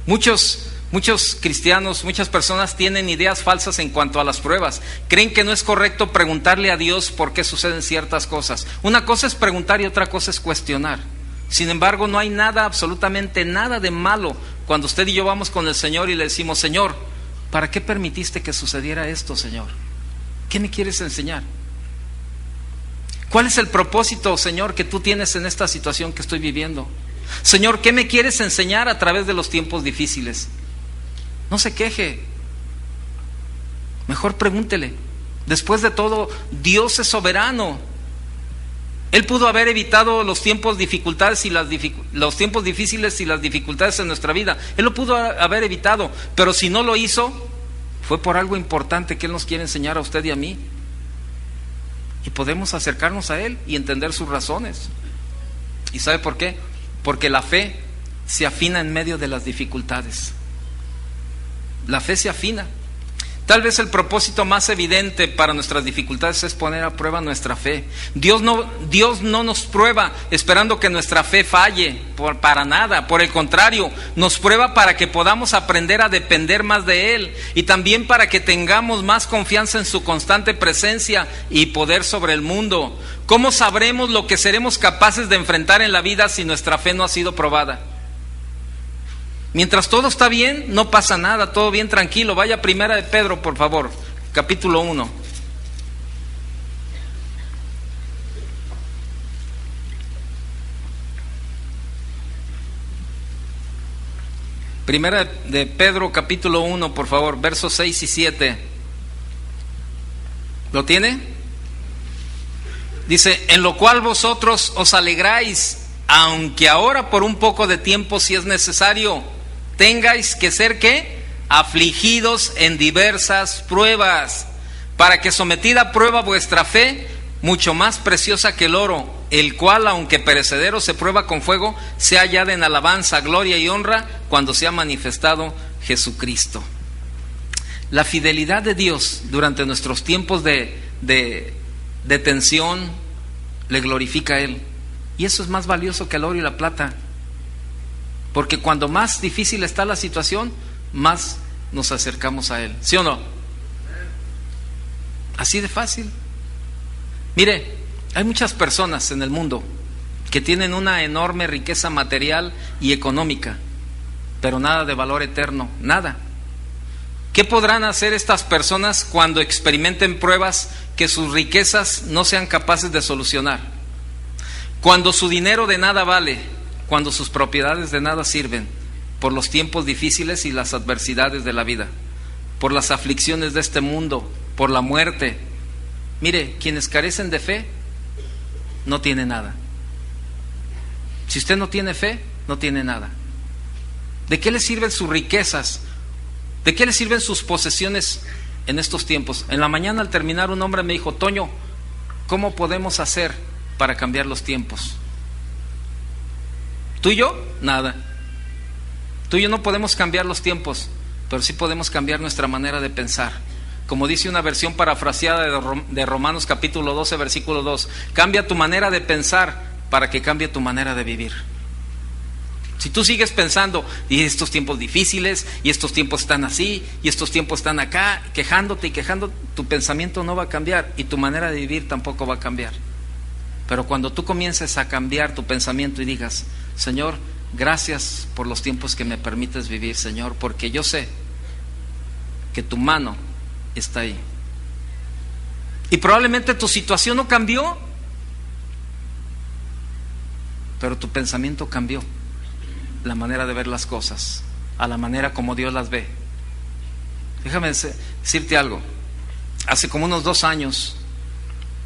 Muchos cristianos, muchas personas tienen ideas falsas en cuanto a las pruebas. Creen que no es correcto preguntarle a Dios por qué suceden ciertas cosas. Una cosa es preguntar y otra cosa es cuestionar. Sin embargo, no hay nada, absolutamente nada de malo cuando usted y yo vamos con el Señor y le decimos, Señor, ¿para qué permitiste que sucediera esto, Señor? ¿Qué me quieres enseñar? ¿Cuál es el propósito, Señor, que tú tienes en esta situación que estoy viviendo? Señor, ¿qué me quieres enseñar a través de los tiempos difíciles? No se queje. Mejor pregúntele. Después de todo, Dios es soberano. Él pudo haber evitado los tiempos dificultades y los tiempos difíciles y las dificultades en nuestra vida. Él lo pudo haber evitado, pero si no lo hizo, fue por algo importante que Él nos quiere enseñar a usted y a mí. Y podemos acercarnos a Él y entender sus razones. ¿Y sabe por qué? Porque la fe se afina en medio de las dificultades. La fe se afina. Tal vez el propósito más evidente para nuestras dificultades es poner a prueba nuestra fe. Dios no nos prueba esperando que nuestra fe falle, para nada. Por el contrario, nos prueba para que podamos aprender a depender más de Él y también para que tengamos más confianza en su constante presencia y poder sobre el mundo. ¿Cómo sabremos lo que seremos capaces de enfrentar en la vida si nuestra fe no ha sido probada? Mientras todo está bien, no pasa nada, todo bien tranquilo. Vaya a Primera de Pedro, por favor, capítulo 1. Primera de Pedro, capítulo 1, por favor, versos 6 y 7. ¿Lo tiene? Dice, en lo cual vosotros os alegráis, aunque ahora por un poco de tiempo, si es necesario, tengáis que ser ¿qué? Afligidos en diversas pruebas, para que sometida a prueba vuestra fe, mucho más preciosa que el oro, el cual aunque perecedero se prueba con fuego, sea hallada en alabanza, gloria y honra cuando sea manifestado Jesucristo. La fidelidad de Dios durante nuestros tiempos de tensión le glorifica a Él, y eso es más valioso que el oro y la plata. Porque cuando más difícil está la situación, más nos acercamos a Él. ¿Sí o no? Así de fácil. Mire, hay muchas personas en el mundo que tienen una enorme riqueza material y económica, pero nada de valor eterno, nada. ¿Qué podrán hacer estas personas cuando experimenten pruebas que sus riquezas no sean capaces de solucionar? Cuando su dinero de nada vale, cuando sus propiedades de nada sirven, por los tiempos difíciles y las adversidades de la vida, por las aflicciones de este mundo, por la muerte. Mire, quienes carecen de fe no tienen nada. Si usted no tiene fe, no tiene nada. ¿De qué le sirven sus riquezas? ¿De qué le sirven sus posesiones en estos tiempos. En la mañana al terminar un hombre me dijo: Toño, ¿cómo podemos hacer para cambiar los tiempos? Tú y yo, nada. Tú y yo no podemos cambiar los tiempos, pero sí podemos cambiar nuestra manera de pensar. Como dice una versión parafraseada de Romanos capítulo 12, versículo 2, cambia tu manera de pensar para que cambie tu manera de vivir. Si tú sigues pensando, y estos tiempos difíciles, y estos tiempos están así, y estos tiempos están acá, quejándote y quejando, tu pensamiento no va a cambiar y tu manera de vivir tampoco va a cambiar. Pero cuando tú comiences a cambiar tu pensamiento y digas: Señor, gracias por los tiempos que me permites vivir, Señor, porque yo sé que tu mano está ahí. Y probablemente tu situación no cambió, pero tu pensamiento cambió. La manera de ver las cosas, a la manera como Dios las ve. Déjame decirte algo. Hace como unos 2 años,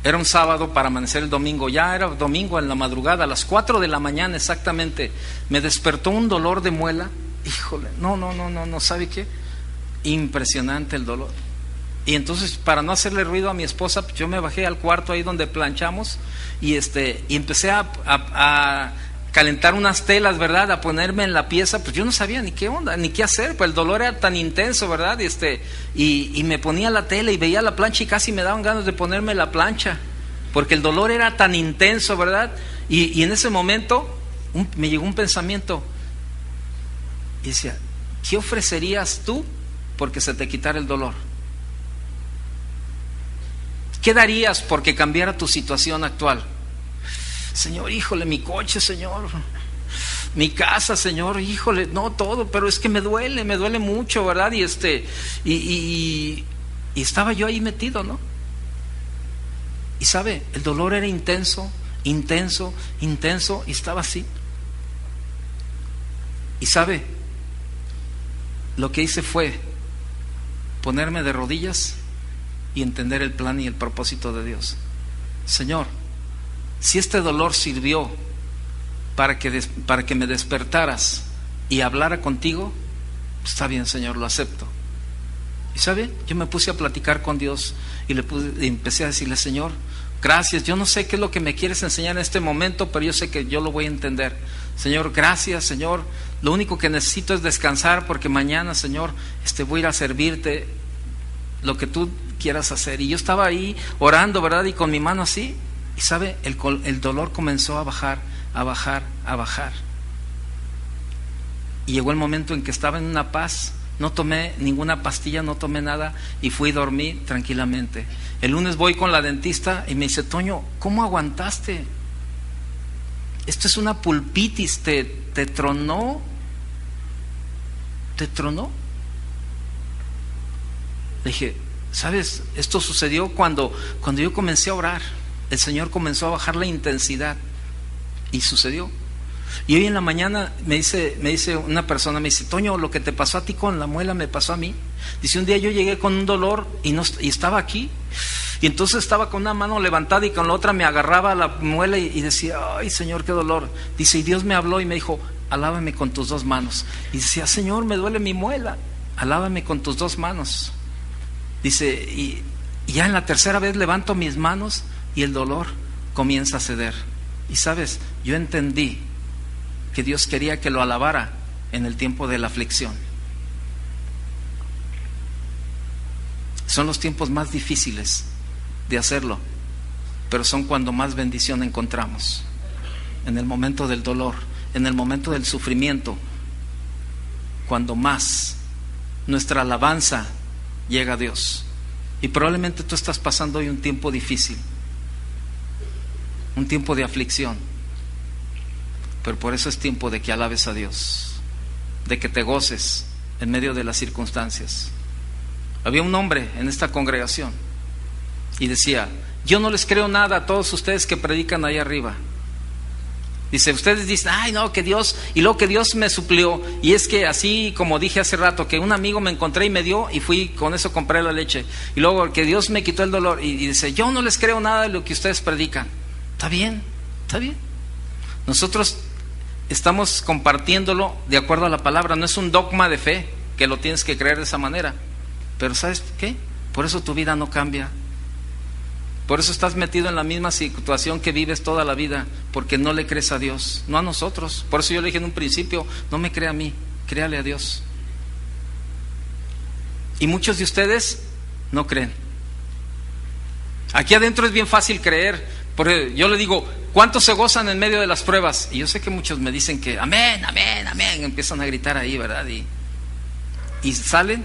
era un sábado para amanecer el domingo, ya era domingo en la madrugada, a las 4 de la mañana exactamente, me despertó un dolor de muela. Híjole, no, ¿sabe qué? Impresionante el dolor. Y entonces, para no hacerle ruido a mi esposa, yo me bajé al cuarto ahí donde planchamos y empecé a calentar unas telas, ¿verdad? A ponerme en la pieza. Pues yo no sabía ni qué onda, ni qué hacer, pues el dolor era tan intenso, ¿verdad? Y me ponía la tela y veía la plancha y casi me daban ganas de ponerme la plancha, porque el dolor era tan intenso, ¿verdad? Y en ese momento me llegó un pensamiento y decía: ¿qué ofrecerías tú porque se te quitara el dolor? ¿Qué darías porque cambiara tu situación actual? Señor, híjole, mi coche, Señor, mi casa, Señor, híjole, no todo, pero es que me duele mucho, ¿verdad? Y estaba yo ahí metido, ¿no? Y sabe, el dolor era intenso, y estaba así. Y sabe, lo que hice fue ponerme de rodillas y entender el plan y el propósito de Dios. Señor, si este dolor sirvió para que me despertaras y hablara contigo, está bien, Señor, lo acepto. Y ¿sabe? Yo me puse a platicar con Dios y empecé a decirle: Señor, gracias, yo no sé qué es lo que me quieres enseñar en este momento, pero yo sé que yo lo voy a entender. Señor, gracias, Señor, lo único que necesito es descansar, porque mañana, Señor, voy a ir a servirte lo que tú quieras hacer. Y yo estaba ahí orando, ¿verdad? Y con mi mano así. Y sabe, el dolor comenzó a bajar. Y llegó el momento en que estaba en una paz. No tomé ninguna pastilla, no tomé nada y fui a dormir tranquilamente. El lunes voy con la dentista y me dice: Toño, ¿cómo aguantaste? Esto es una pulpitis, te tronó. ¿Te tronó? Le dije: ¿sabes? Esto sucedió cuando yo comencé a orar. El Señor comenzó a bajar la intensidad y sucedió. Y hoy en la mañana me dice una persona, me dice: Toño, lo que te pasó a ti con la muela me pasó a mí. Dice: un día yo llegué con un dolor y estaba aquí, y entonces estaba con una mano levantada y con la otra me agarraba la muela y decía: ay, Señor, qué dolor. Dice: y Dios me habló y me dijo: alábame con tus 2 manos. Y decía: Señor, me duele mi muela, alábame con tus 2 manos. Dice, y ya en la tercera vez levanto mis manos y el dolor comienza a ceder. Y sabes, yo entendí que Dios quería que lo alabara en el tiempo de la aflicción. Son los tiempos más difíciles de hacerlo, pero son cuando más bendición encontramos. En el momento del dolor, en el momento del sufrimiento, cuando más nuestra alabanza llega a Dios. Y probablemente tú estás pasando hoy un tiempo difícil, un tiempo de aflicción, pero por eso es tiempo de que alabes a Dios, de que te goces en medio de las circunstancias. Había un hombre en esta congregación y decía: yo no les creo nada a todos ustedes que predican ahí arriba. Dice: ustedes dicen: ay, no, que Dios, y luego que Dios me suplió, y es que así como dije hace rato, que un amigo me encontré y me dio, y fui, con eso compré la leche, y luego que Dios me quitó el dolor, y dice: yo no les creo nada de lo que ustedes predican. Está bien. Nosotros estamos compartiéndolo de acuerdo a la palabra, no es un dogma de fe, que lo tienes que creer de esa manera. Pero ¿sabes qué? Por eso tu vida no cambia. Por eso estás metido en la misma situación que vives toda la vida, porque no le crees a Dios, no a nosotros. Por eso yo le dije en un principio, no me crea a mí, créale a Dios. Y muchos de ustedes no creen. Aquí adentro es bien fácil creer. Porque yo le digo, ¿cuántos se gozan en medio de las pruebas? Y yo sé que muchos me dicen que amén, amén, amén, empiezan a gritar ahí, ¿verdad? Y salen.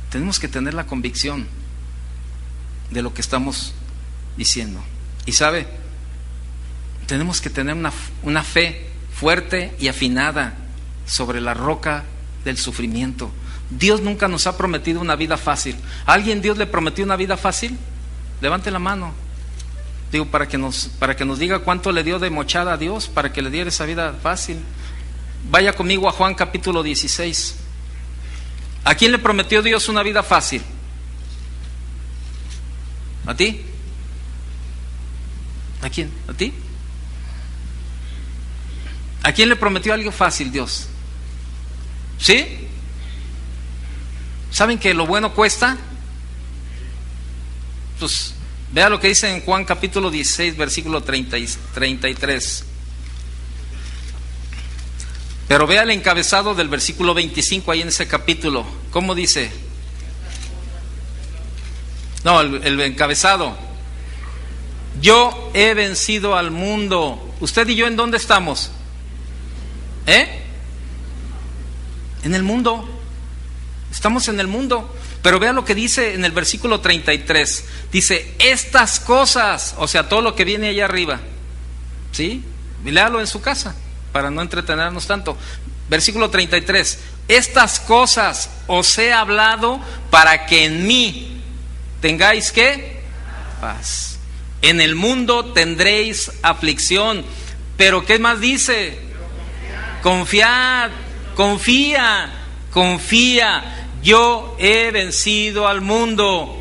Tenemos que tener la convicción de lo que estamos diciendo. Y sabe, tenemos que tener una fe fuerte y afinada sobre la roca del sufrimiento. Dios nunca nos ha prometido una vida fácil. ¿A alguien Dios le prometió una vida fácil? Levante la mano. Digo, para que nos diga cuánto le dio de mochada a Dios para que le diera esa vida fácil. Vaya conmigo a Juan capítulo 16. ¿A quién le prometió Dios una vida fácil? ¿A ti? ¿A quién? ¿A ti? ¿A quién le prometió algo fácil Dios? ¿Sí? ¿Saben que lo bueno cuesta? Pues vea lo que dice en Juan capítulo 16, versículo 33. Pero vea el encabezado del versículo 25 ahí en ese capítulo. ¿Cómo dice? No, el encabezado. Yo he vencido al mundo. ¿Usted y yo en dónde estamos? En el mundo. Estamos en el mundo. Pero vea lo que dice en el versículo 33. Dice, estas cosas, o sea, todo lo que viene allá arriba. ¿Sí? Y léalo en su casa, para no entretenernos tanto. Versículo 33. Estas cosas os he hablado para que en mí tengáis ¿qué? Paz. En el mundo tendréis aflicción. Pero ¿qué más dice? Confiad, confía. Yo he vencido al mundo.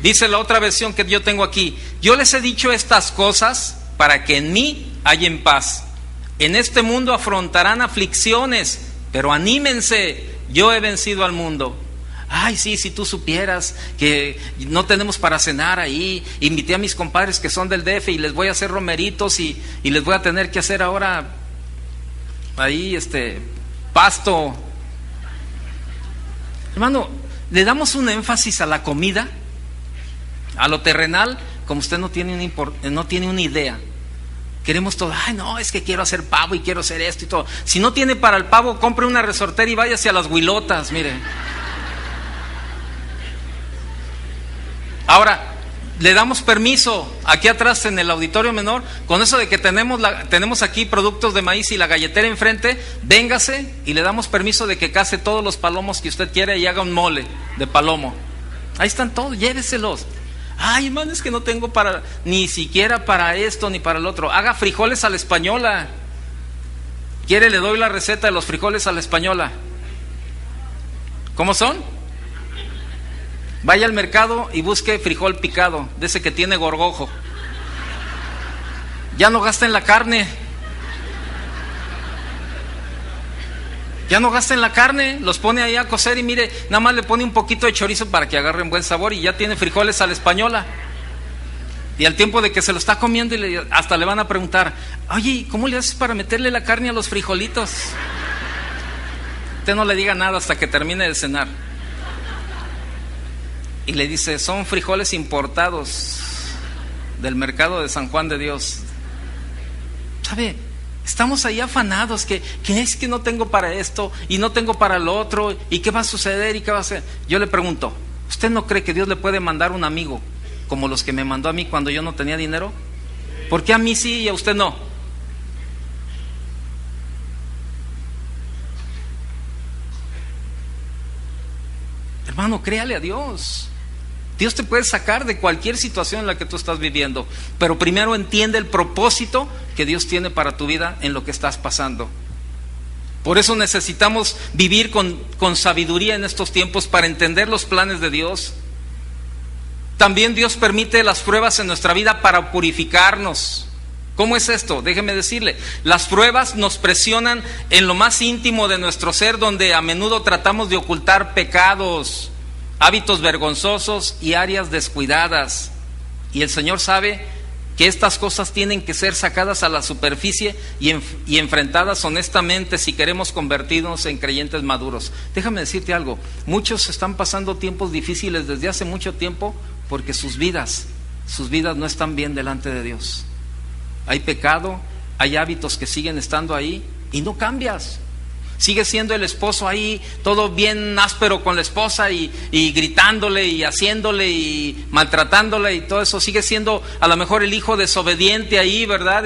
Dice la otra versión que yo tengo aquí. Yo les he dicho estas cosas para que en mí hallen paz. En este mundo afrontarán aflicciones, pero anímense, yo he vencido al mundo. Ay, sí, si tú supieras que no tenemos para cenar ahí, invité a mis compadres que son del DF y les voy a hacer romeritos y les voy a tener que hacer ahora ahí pasto. Hermano, le damos un énfasis a la comida, a lo terrenal, como usted no tiene una idea. Queremos todo, ay no, es que quiero hacer pavo y quiero hacer esto y todo. Si no tiene para el pavo, compre una resortera y váyase a las Huilotas, mire. Ahora, le damos permiso aquí atrás en el auditorio menor, con eso de que tenemos aquí productos de maíz y la galletera enfrente, véngase y le damos permiso de que case todos los palomos que usted quiera y haga un mole de palomo. Ahí están todos, lléveselos. Ay, hermano, es que no tengo ni siquiera para esto ni para el otro. Haga frijoles a la española. ¿Quiere? Le doy la receta de los frijoles a la española. ¿Cómo son? Vaya al mercado y busque frijol picado, de ese que tiene gorgojo. Ya no gasten la carne. Ya no gasten la carne, los pone ahí a cocer y mire, nada más le pone un poquito de chorizo para que agarren buen sabor y ya tiene frijoles a la española. Y al tiempo de que se lo está comiendo hasta le van a preguntar, oye, ¿cómo le haces para meterle la carne a los frijolitos? Usted no le diga nada hasta que termine de cenar. Y le dice, son frijoles importados del mercado de San Juan de Dios. ¿Sabe? Estamos ahí afanados, que es que no tengo para esto y no tengo para lo otro, y qué va a suceder y qué va a hacer. Yo le pregunto, ¿usted no cree que Dios le puede mandar un amigo como los que me mandó a mí cuando yo no tenía dinero? ¿Por qué a mí sí y a usted no? Hermano, créale a Dios. Dios te puede sacar de cualquier situación en la que tú estás viviendo, pero primero entiende el propósito que Dios tiene para tu vida en lo que estás pasando. Por eso necesitamos vivir con sabiduría en estos tiempos para entender los planes de Dios. También Dios permite las pruebas en nuestra vida para purificarnos, ¿Cómo es esto? Déjeme decirle, las pruebas nos presionan en lo más íntimo de nuestro ser, donde a menudo tratamos de ocultar pecados, hábitos vergonzosos y áreas descuidadas. Y el Señor sabe que estas cosas tienen que ser sacadas a la superficie y enfrentadas honestamente si queremos convertirnos en creyentes maduros. Déjame decirte algo, muchos están pasando tiempos difíciles desde hace mucho tiempo porque sus vidas no están bien delante de Dios. Hay pecado, hay hábitos que siguen estando ahí y no cambias. Sigue siendo el esposo ahí, todo bien áspero con la esposa y gritándole y haciéndole y maltratándole y todo eso. Sigue siendo a lo mejor el hijo desobediente ahí, ¿verdad?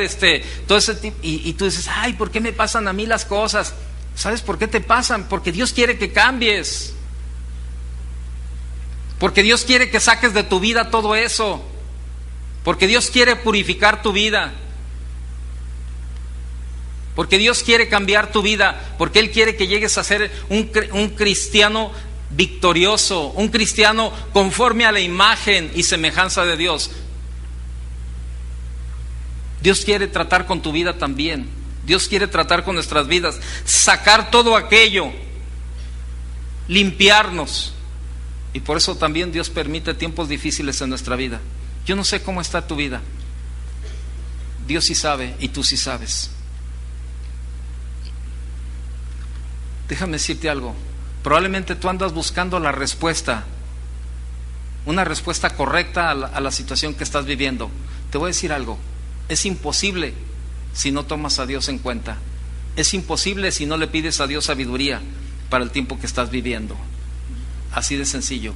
Todo ese y tú dices, ay, ¿por qué me pasan a mí las cosas? ¿Sabes por qué te pasan? Porque Dios quiere que cambies. Porque Dios quiere que saques de tu vida todo eso. Porque Dios quiere purificar tu vida. Porque Dios quiere cambiar tu vida, porque Él quiere que llegues a ser un cristiano victorioso, un cristiano conforme a la imagen y semejanza de Dios. Dios quiere tratar con tu vida también. Dios quiere tratar con nuestras vidas, sacar todo aquello, limpiarnos. Y por eso también Dios permite tiempos difíciles en nuestra vida. Yo no sé cómo está tu vida. Dios sí sabe y tú sí sabes. Déjame decirte algo, probablemente tú andas buscando la respuesta, una respuesta correcta a la situación que estás viviendo. Te voy a decir algo, es imposible si no tomas a Dios en cuenta, es imposible si no le pides a Dios sabiduría para el tiempo que estás viviendo, así de sencillo.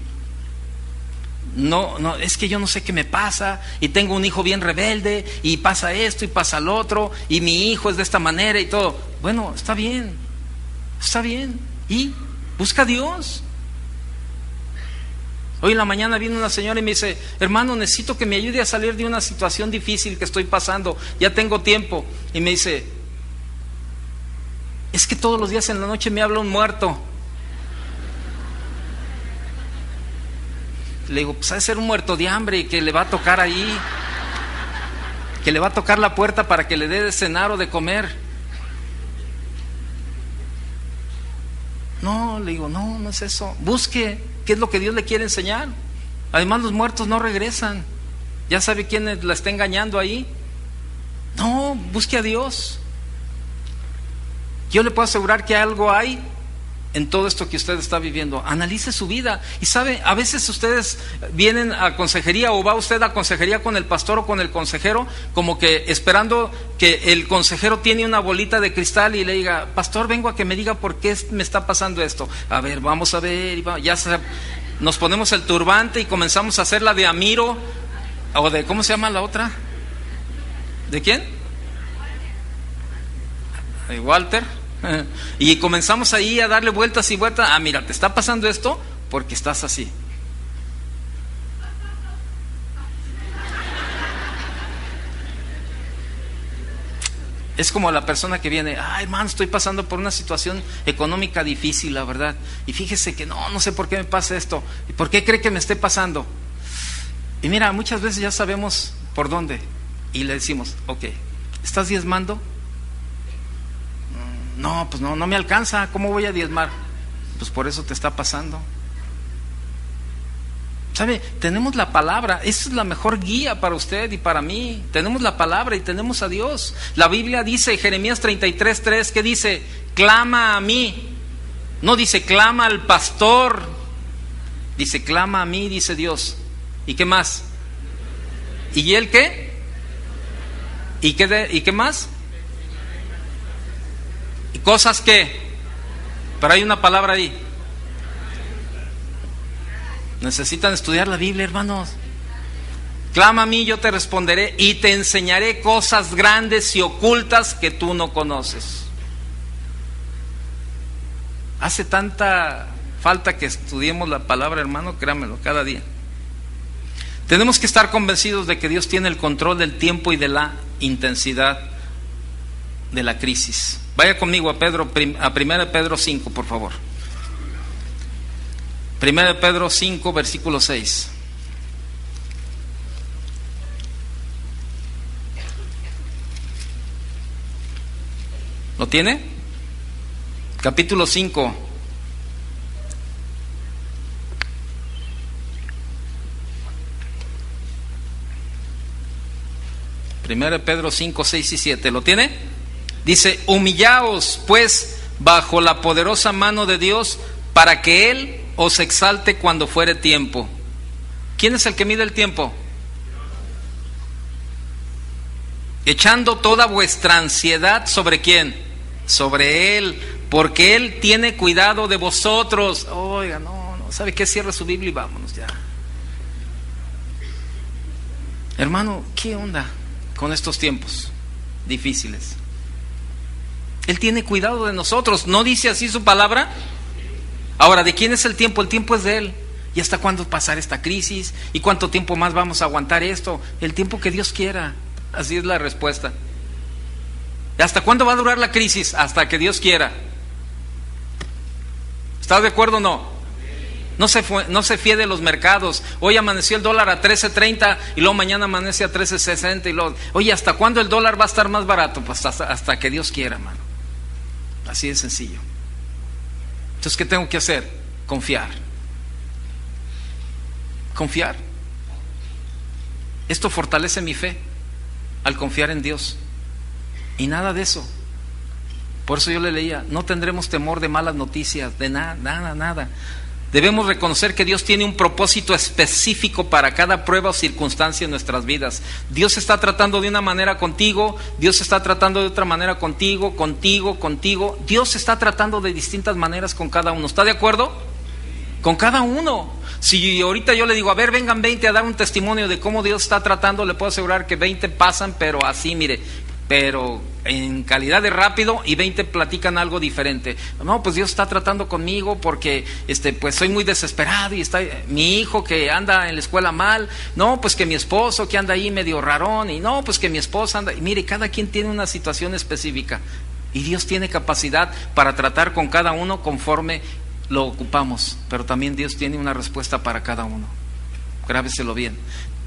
No, es que yo no sé qué me pasa y tengo un hijo bien rebelde y pasa esto y pasa lo otro y mi hijo es de esta manera y todo. Bueno, está bien. Y busca a Dios. Hoy en la mañana vino una señora y me dice, hermano, necesito que me ayude a salir de una situación difícil que estoy pasando, ya tengo tiempo. Y me dice, es que todos los días en la noche me habla un muerto. Le digo, pues ha de ser un muerto de hambre y que le va a tocar ahí, que le va a tocar la puerta para que le dé de cenar o de comer. No, le digo, no es eso. Busque qué es lo que Dios le quiere enseñar. Además los muertos no regresan. Ya sabe quién la está engañando ahí. No, busque a Dios. Yo le puedo asegurar que algo hay en todo esto que usted está viviendo. Analice su vida. Y sabe, a veces ustedes vienen a consejería o va usted a consejería con el pastor o con el consejero, como que esperando que el consejero tiene una bolita de cristal y le diga, pastor, vengo a que me diga por qué me está pasando esto. A ver, vamos a ver. Nos ponemos el turbante y comenzamos a hacer la de Amiro, o de, ¿cómo se llama la otra? ¿De quién? De Walter. Y comenzamos ahí a darle vueltas y vueltas. Ah, mira, te está pasando esto porque estás así. Es como la persona que viene, ay, hermano, estoy pasando por una situación económica difícil, la verdad. Y fíjese que no sé por qué me pasa esto. ¿Y por qué cree que me esté pasando? Y mira, muchas veces ya sabemos por dónde. Y le decimos, ok, ¿estás diezmando? No, pues no me alcanza. ¿Cómo voy a diezmar? Pues por eso te está pasando. ¿Sabe? Tenemos la palabra. Esa es la mejor guía para usted y para mí. Tenemos la palabra y tenemos a Dios. La Biblia dice, Jeremías 33:3, ¿qué dice? Clama a mí. No dice clama al pastor. Dice clama a mí, dice Dios. ¿Y qué más? ¿Y él qué? ¿Y qué más? ¿Y cosas qué? Pero hay una palabra ahí. Necesitan estudiar la Biblia, hermanos. Clama a mí, yo te responderé y te enseñaré cosas grandes y ocultas que tú no conoces. Hace tanta falta que estudiemos la palabra, hermano, créamelo, cada día. Tenemos que estar convencidos de que Dios tiene el control del tiempo y de la intensidad de la crisis. Vaya conmigo a 1 Pedro 5, por favor. 1 Pedro 5, versículo 6. ¿Lo tiene? Capítulo 5. Primero Pedro 5, 6 y 7. ¿Lo tiene? Dice: humillaos pues bajo la poderosa mano de Dios, para que Él os exalte cuando fuere tiempo. ¿Quién es el que mide el tiempo? Echando toda vuestra ansiedad, ¿sobre quién? Sobre Él, porque Él tiene cuidado de vosotros. Oiga, no, ¿sabe qué? Cierra su Biblia y vámonos ya. Hermano, ¿qué onda con estos tiempos difíciles? Él tiene cuidado de nosotros. ¿No dice así su palabra? Ahora, ¿de quién es el tiempo? El tiempo es de Él. ¿Y hasta cuándo pasar esta crisis? ¿Y cuánto tiempo más vamos a aguantar esto? El tiempo que Dios quiera. Así es la respuesta. ¿Hasta cuándo va a durar la crisis? Hasta que Dios quiera. ¿Estás de acuerdo o no? No se fíe de los mercados. Hoy amaneció el dólar a 13.30 y luego mañana amanece a 13.60 y luego, oye, ¿hasta cuándo el dólar va a estar más barato? Pues hasta que Dios quiera, hermano. Así de sencillo. Entonces, ¿qué tengo que hacer? Confiar. Confiar. Esto fortalece mi fe al confiar en Dios. Y nada de eso. Por eso yo le leía: no tendremos temor de malas noticias, de nada. Debemos reconocer que Dios tiene un propósito específico para cada prueba o circunstancia en nuestras vidas. Dios está tratando de una manera contigo, Dios está tratando de otra manera contigo. Dios está tratando de distintas maneras con cada uno. ¿Está de acuerdo? Con cada uno. Si ahorita yo le digo: a ver, vengan 20 a dar un testimonio de cómo Dios está tratando, le puedo asegurar que 20 pasan, pero así, mire, pero en calidad de rápido, y 20 platican algo diferente. No, pues Dios está tratando conmigo porque pues soy muy desesperado, y está mi hijo que anda en la escuela mal, no, pues que mi esposo que anda ahí medio rarón, y no, pues que mi esposa anda, y mire, cada quien tiene una situación específica, y Dios tiene capacidad para tratar con cada uno conforme lo ocupamos, pero también Dios tiene una respuesta para cada uno. Grábeselo bien.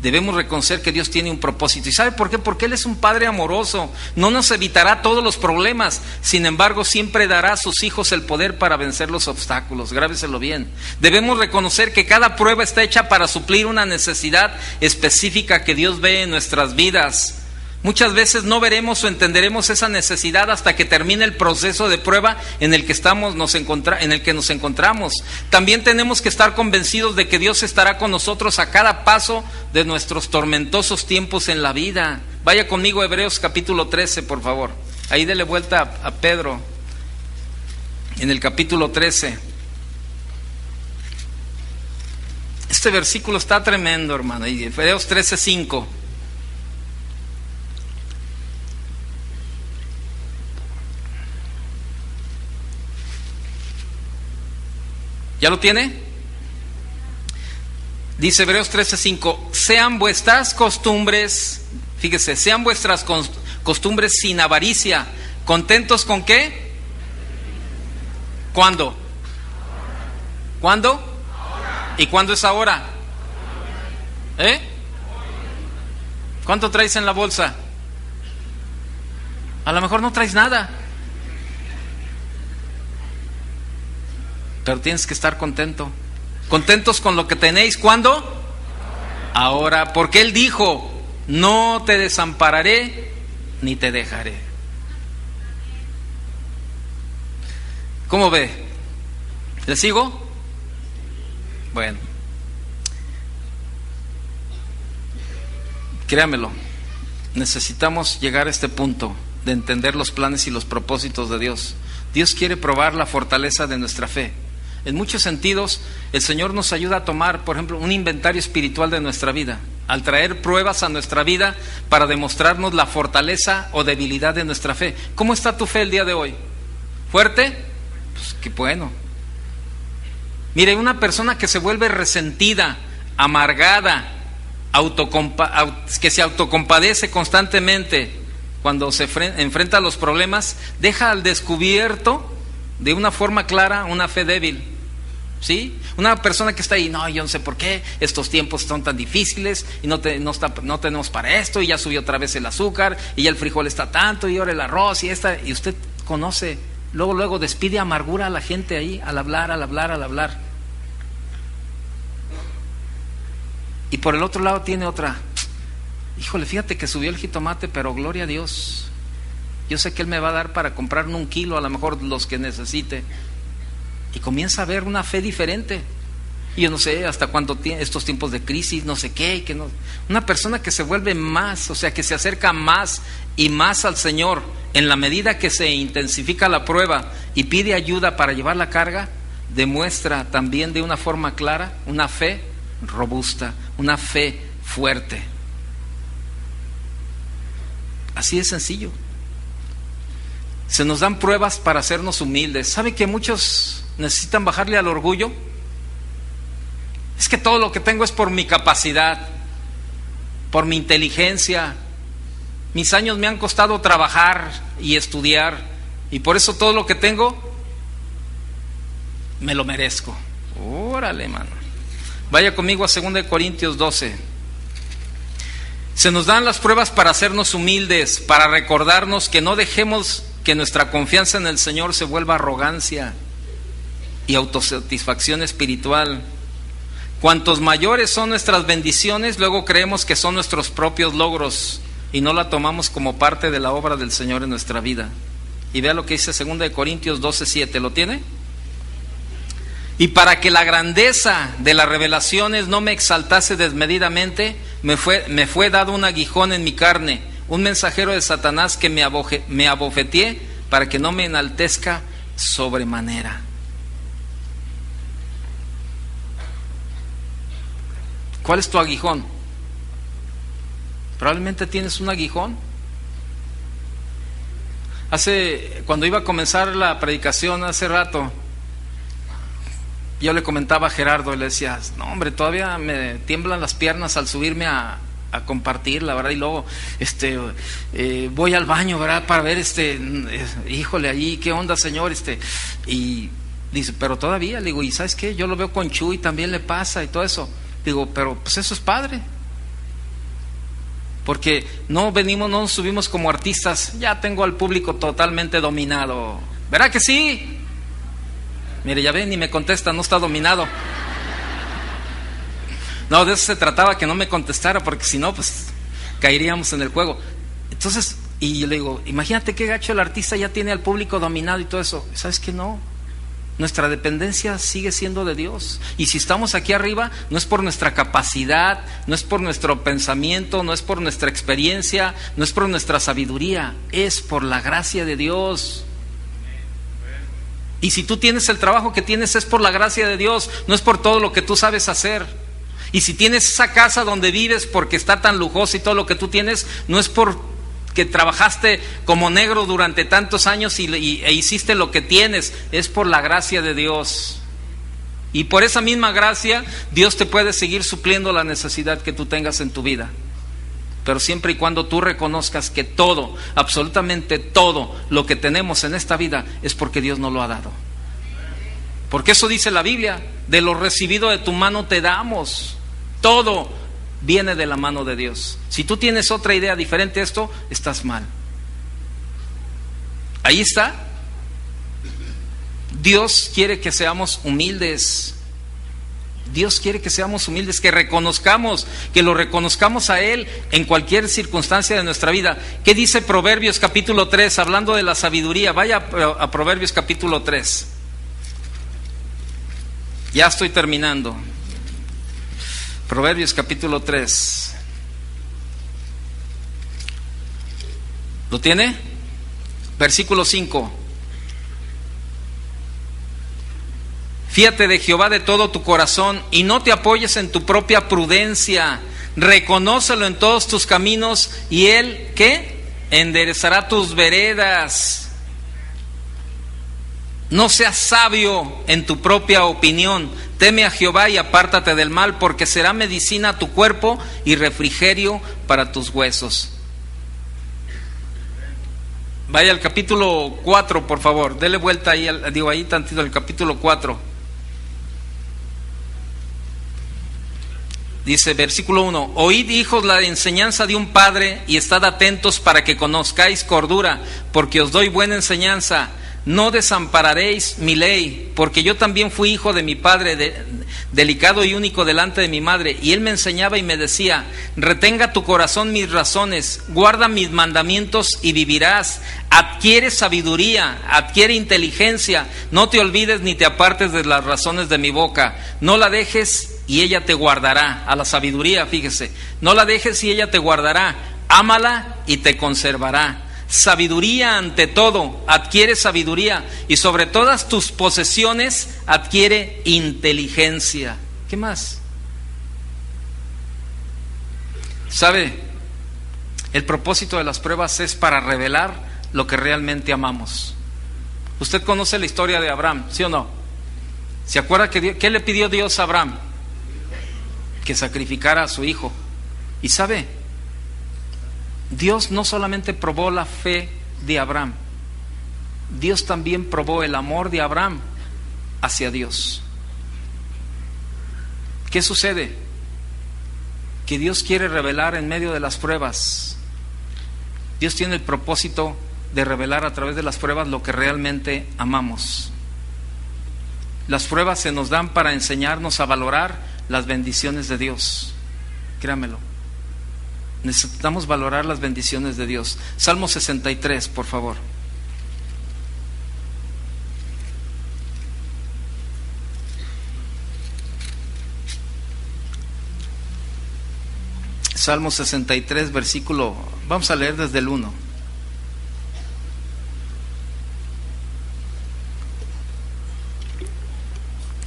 Debemos reconocer que Dios tiene un propósito. ¿Y sabe por qué? Porque Él es un Padre amoroso. No nos evitará todos los problemas. Sin embargo, siempre dará a sus hijos el poder para vencer los obstáculos. Grábeselo bien. Debemos reconocer que cada prueba está hecha para suplir una necesidad específica que Dios ve en nuestras vidas. Muchas veces no veremos o entenderemos esa necesidad hasta que termine el proceso de prueba en el que nos encontramos. También tenemos que estar convencidos de que Dios estará con nosotros a cada paso de nuestros tormentosos tiempos en la vida. Vaya conmigo a Hebreos capítulo 13, por favor. Ahí dele vuelta a Pedro, en el capítulo 13. Este versículo está tremendo, hermano. Hebreos 13:5. ¿Ya lo tiene? Dice Hebreos 13:5: sean vuestras costumbres, fíjese, sean vuestras costumbres sin avaricia, contentos con ¿qué? ¿Cuándo? ¿Cuándo? Ahora. ¿Y cuándo es ahora? ¿Cuánto traes en la bolsa? A lo mejor no traes nada, pero tienes que estar contento. Contentos con lo que tenéis. ¿Cuándo? Ahora, porque Él dijo: no te desampararé ni te dejaré. ¿Cómo ve? ¿Le sigo? Bueno, créamelo, necesitamos llegar a este punto de entender los planes y los propósitos de Dios. Dios quiere probar la fortaleza de nuestra fe. En muchos sentidos, el Señor nos ayuda a tomar, por ejemplo, un inventario espiritual de nuestra vida, al traer pruebas a nuestra vida para demostrarnos la fortaleza o debilidad de nuestra fe. ¿Cómo está tu fe el día de hoy? ¿Fuerte? Pues qué bueno. Mire, una persona que se vuelve resentida, amargada, que se autocompadece constantemente cuando se enfrenta a los problemas, deja al descubierto de una forma clara una fe débil. ¿Sí? Una persona que está ahí: no, yo no sé por qué estos tiempos son tan difíciles y no tenemos para esto, y ya subió otra vez el azúcar, y ya el frijol está tanto, y ahora el arroz y usted conoce. Luego despide amargura a la gente ahí, al hablar. Y por el otro lado tiene otra. Híjole, fíjate que subió el jitomate, pero gloria a Dios. Yo sé que Él me va a dar para comprarme 1 kilo, a lo mejor los que necesite. Y comienza a ver una fe diferente. Y yo no sé hasta cuándo estos tiempos de crisis, no sé qué, y que no. Una persona que se vuelve más, o sea, que se acerca más y más al Señor, en la medida que se intensifica la prueba y pide ayuda para llevar la carga, demuestra también de una forma clara una fe robusta, una fe fuerte. Así de sencillo. Se nos dan pruebas para hacernos humildes. ¿Sabe que muchos necesitan bajarle al orgullo? Es que todo lo que tengo es por mi capacidad, por mi inteligencia. Mis años me han costado trabajar y estudiar, y por eso todo lo que tengo me lo merezco. Órale, mano. Vaya conmigo a 2 Corintios 12. Se nos dan las pruebas para hacernos humildes, para recordarnos que no dejemos que nuestra confianza en el Señor se vuelva arrogancia y autosatisfacción espiritual. Cuantos mayores son nuestras bendiciones, luego creemos que son nuestros propios logros y no la tomamos como parte de la obra del Señor en nuestra vida. Y vea lo que dice 2 Corintios 12:7. ¿Lo tiene? Y para que la grandeza de las revelaciones no me exaltase desmedidamente, me fue dado un aguijón en mi carne, un mensajero de Satanás que me abofeteé para que no me enaltezca sobremanera. ¿Cuál es tu aguijón? Probablemente tienes un aguijón. Cuando iba a comenzar la predicación hace rato, yo le comentaba a Gerardo y le decía, no hombre, todavía me tiemblan las piernas al subirme a compartir, la verdad, y luego voy al baño, ¿verdad? Para ver híjole, allí, ¿qué onda, Señor? Y dice, pero todavía, le digo, ¿y sabes qué? Yo lo veo con Chuy, también le pasa y todo eso. Digo, pero pues eso es padre. Porque no nos subimos como artistas, ya tengo al público totalmente dominado. ¿Verdad que sí? Mire, ya ven, ni me contesta, no está dominado. No, de eso se trataba, que no me contestara, porque si no, pues caeríamos en el juego. Entonces, y yo le digo, imagínate qué gacho, el artista ya tiene al público dominado y todo eso. ¿Sabes qué? No. Nuestra dependencia sigue siendo de Dios. Y si estamos aquí arriba, no es por nuestra capacidad, no es por nuestro pensamiento, no es por nuestra experiencia, no es por nuestra sabiduría, es por la gracia de Dios. Y si tú tienes el trabajo que tienes, es por la gracia de Dios, no es por todo lo que tú sabes hacer. Y si tienes esa casa donde vives porque está tan lujosa y todo lo que tú tienes, no es por que trabajaste como negro durante tantos años e hiciste lo que tienes, es por la gracia de Dios. Y por esa misma gracia, Dios te puede seguir supliendo la necesidad que tú tengas en tu vida. Pero siempre y cuando tú reconozcas que todo, absolutamente todo lo que tenemos en esta vida es porque Dios nos lo ha dado. Porque eso dice la Biblia, de lo recibido de tu mano te damos. Todo viene de la mano de Dios. Si tú tienes otra idea diferente a esto, estás mal. Ahí está. Dios quiere que seamos humildes. Dios quiere que seamos humildes, que lo reconozcamos a Él en cualquier circunstancia de nuestra vida. ¿Qué dice Proverbios capítulo 3? Hablando de la sabiduría, vaya a Proverbios capítulo 3. Ya estoy terminando. Proverbios capítulo 3. ¿Lo tiene? Versículo 5. Fíate de Jehová de todo tu corazón y no te apoyes en tu propia prudencia. Reconócelo en todos tus caminos y Él, ¿qué? Enderezará tus veredas. No seas sabio en tu propia opinión. Teme a Jehová y apártate del mal, porque será medicina a tu cuerpo y refrigerio para tus huesos. Vaya al capítulo 4, por favor. Dele vuelta ahí, ahí tantito, el capítulo 4. Dice versículo 1: oíd, hijos, la enseñanza de un padre, y estad atentos para que conozcáis cordura, porque os doy buena enseñanza. No desampararéis mi ley, porque yo también fui hijo de mi padre, delicado y único delante de mi madre, y él me enseñaba y me decía: retenga tu corazón mis razones, guarda mis mandamientos y vivirás. Adquiere sabiduría, adquiere inteligencia, no te olvides ni te apartes de las razones de mi boca. No la dejes y ella te guardará. A la sabiduría, fíjese, no la dejes y ella te guardará. Ámala y te conservará. Sabiduría ante todo, adquiere sabiduría, y sobre todas tus posesiones adquiere inteligencia. ¿Qué más? ¿Sabe? El propósito de las pruebas es para revelar lo que realmente amamos. Usted conoce la historia de Abraham, ¿sí o no? ¿Se acuerda qué le pidió Dios a Abraham? Que sacrificara a su hijo. ¿Y sabe? Dios no solamente probó la fe de Abraham, Dios también probó el amor de Abraham hacia Dios. ¿Qué sucede? Que Dios quiere revelar en medio de las pruebas. Dios tiene el propósito de revelar a través de las pruebas lo que realmente amamos. Las pruebas se nos dan para enseñarnos a valorar las bendiciones de Dios. Créamelo. Necesitamos valorar las bendiciones de Dios. Salmo 63, por favor. Salmo 63, versículo, vamos a leer desde el 1.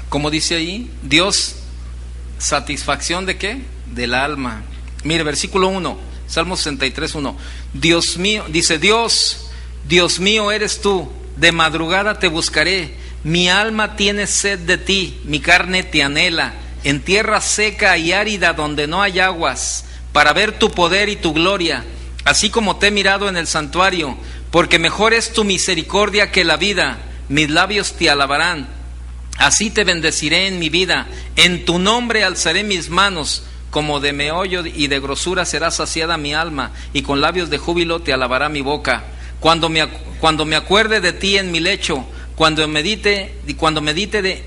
Como dice ahí, Dios, satisfacción ¿de qué? Del alma. Mire, versículo 1, Salmo 63, 1. Dios mío, dice Dios mío eres tú, de madrugada te buscaré. Mi alma tiene sed de ti, mi carne te anhela, en tierra seca y árida donde no hay aguas, para ver tu poder y tu gloria, así como te he mirado en el santuario, porque mejor es tu misericordia que la vida, mis labios te alabarán. Así te bendeciré en mi vida, en tu nombre alzaré mis manos. Como de meollo y de grosura será saciada mi alma, y con labios de júbilo te alabará mi boca. Cuando me acuerde de ti en mi lecho, cuando medite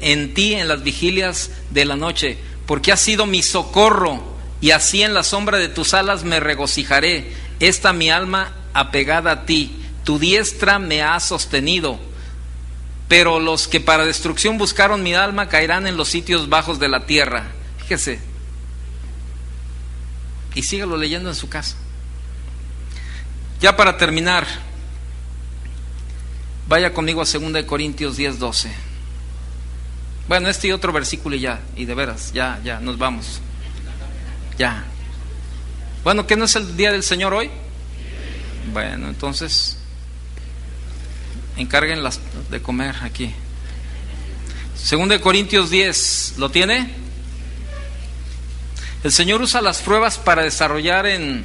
en ti en las vigilias de la noche, porque has sido mi socorro, y así en la sombra de tus alas me regocijaré. Esta mi alma apegada a ti, tu diestra me ha sostenido. Pero los que para destrucción buscaron mi alma caerán en los sitios bajos de la tierra. Fíjese. Y sígalo leyendo en su casa. Ya para terminar, vaya conmigo a 2 Corintios 10, 12. Bueno, este y otro versículo y de veras, ya, nos vamos. Ya. Bueno, ¿qué no es el día del Señor hoy? Bueno, entonces, encárguenlas de comer aquí. 2 Corintios 10, ¿lo tiene? El Señor usa las pruebas para desarrollar en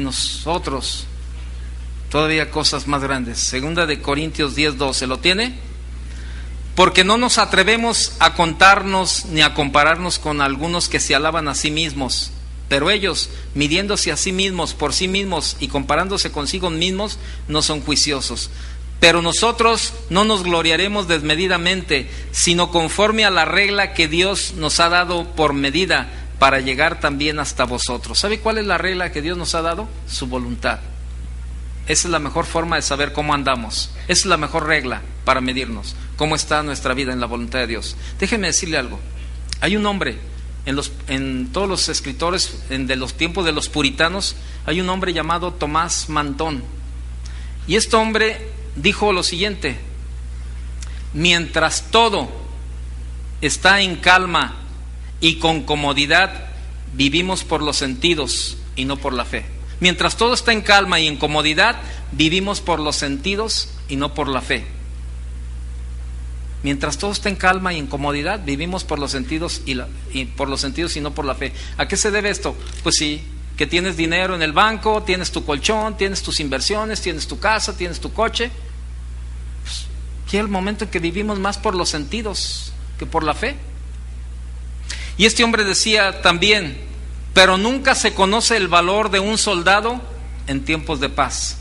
nosotros todavía cosas más grandes. 2 Corintios 10, 12, ¿lo tiene? Porque no nos atrevemos a contarnos ni a compararnos con algunos que se alaban a sí mismos, pero ellos, midiéndose a sí mismos por sí mismos y comparándose consigo mismos, no son juiciosos. Pero nosotros no nos gloriaremos desmedidamente, sino conforme a la regla que Dios nos ha dado por medida, para llegar también hasta vosotros. ¿Sabe cuál es la regla que Dios nos ha dado? Su voluntad. Esa es la mejor forma de saber cómo andamos. Esa es la mejor regla para medirnos cómo está nuestra vida en la voluntad de Dios. Déjeme decirle algo. Hay un hombre en todos los escritores de los tiempos de los puritanos, hay un hombre llamado Tomás Mantón. Y este hombre dijo lo siguiente: mientras todo está en calma y con comodidad, vivimos por los sentidos y no por la fe. Mientras todo está en calma y en comodidad, vivimos por los sentidos y no por la fe. Mientras todo está en calma y en comodidad, vivimos por los sentidos y no por la fe. ¿A qué se debe esto? Pues sí, que tienes dinero en el banco, tienes tu colchón, tienes tus inversiones, tienes tu casa, tienes tu coche. Pues, llega el momento en que vivimos más por los sentidos que por la fe. Y este hombre decía también: pero nunca se conoce el valor de un soldado en tiempos de paz.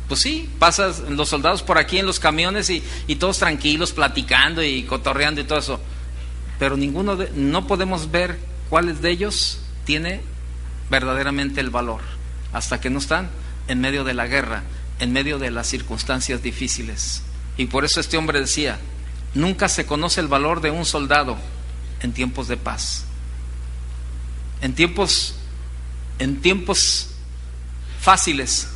Pues sí, pasas los soldados por aquí en los camiones y todos tranquilos, platicando y cotorreando y todo eso, pero no podemos ver cuáles de ellos tiene verdaderamente el valor hasta que no están en medio de la guerra, en medio de las circunstancias difíciles. Y por eso este hombre decía: nunca se conoce el valor de un soldado en tiempos de paz. En tiempos fáciles,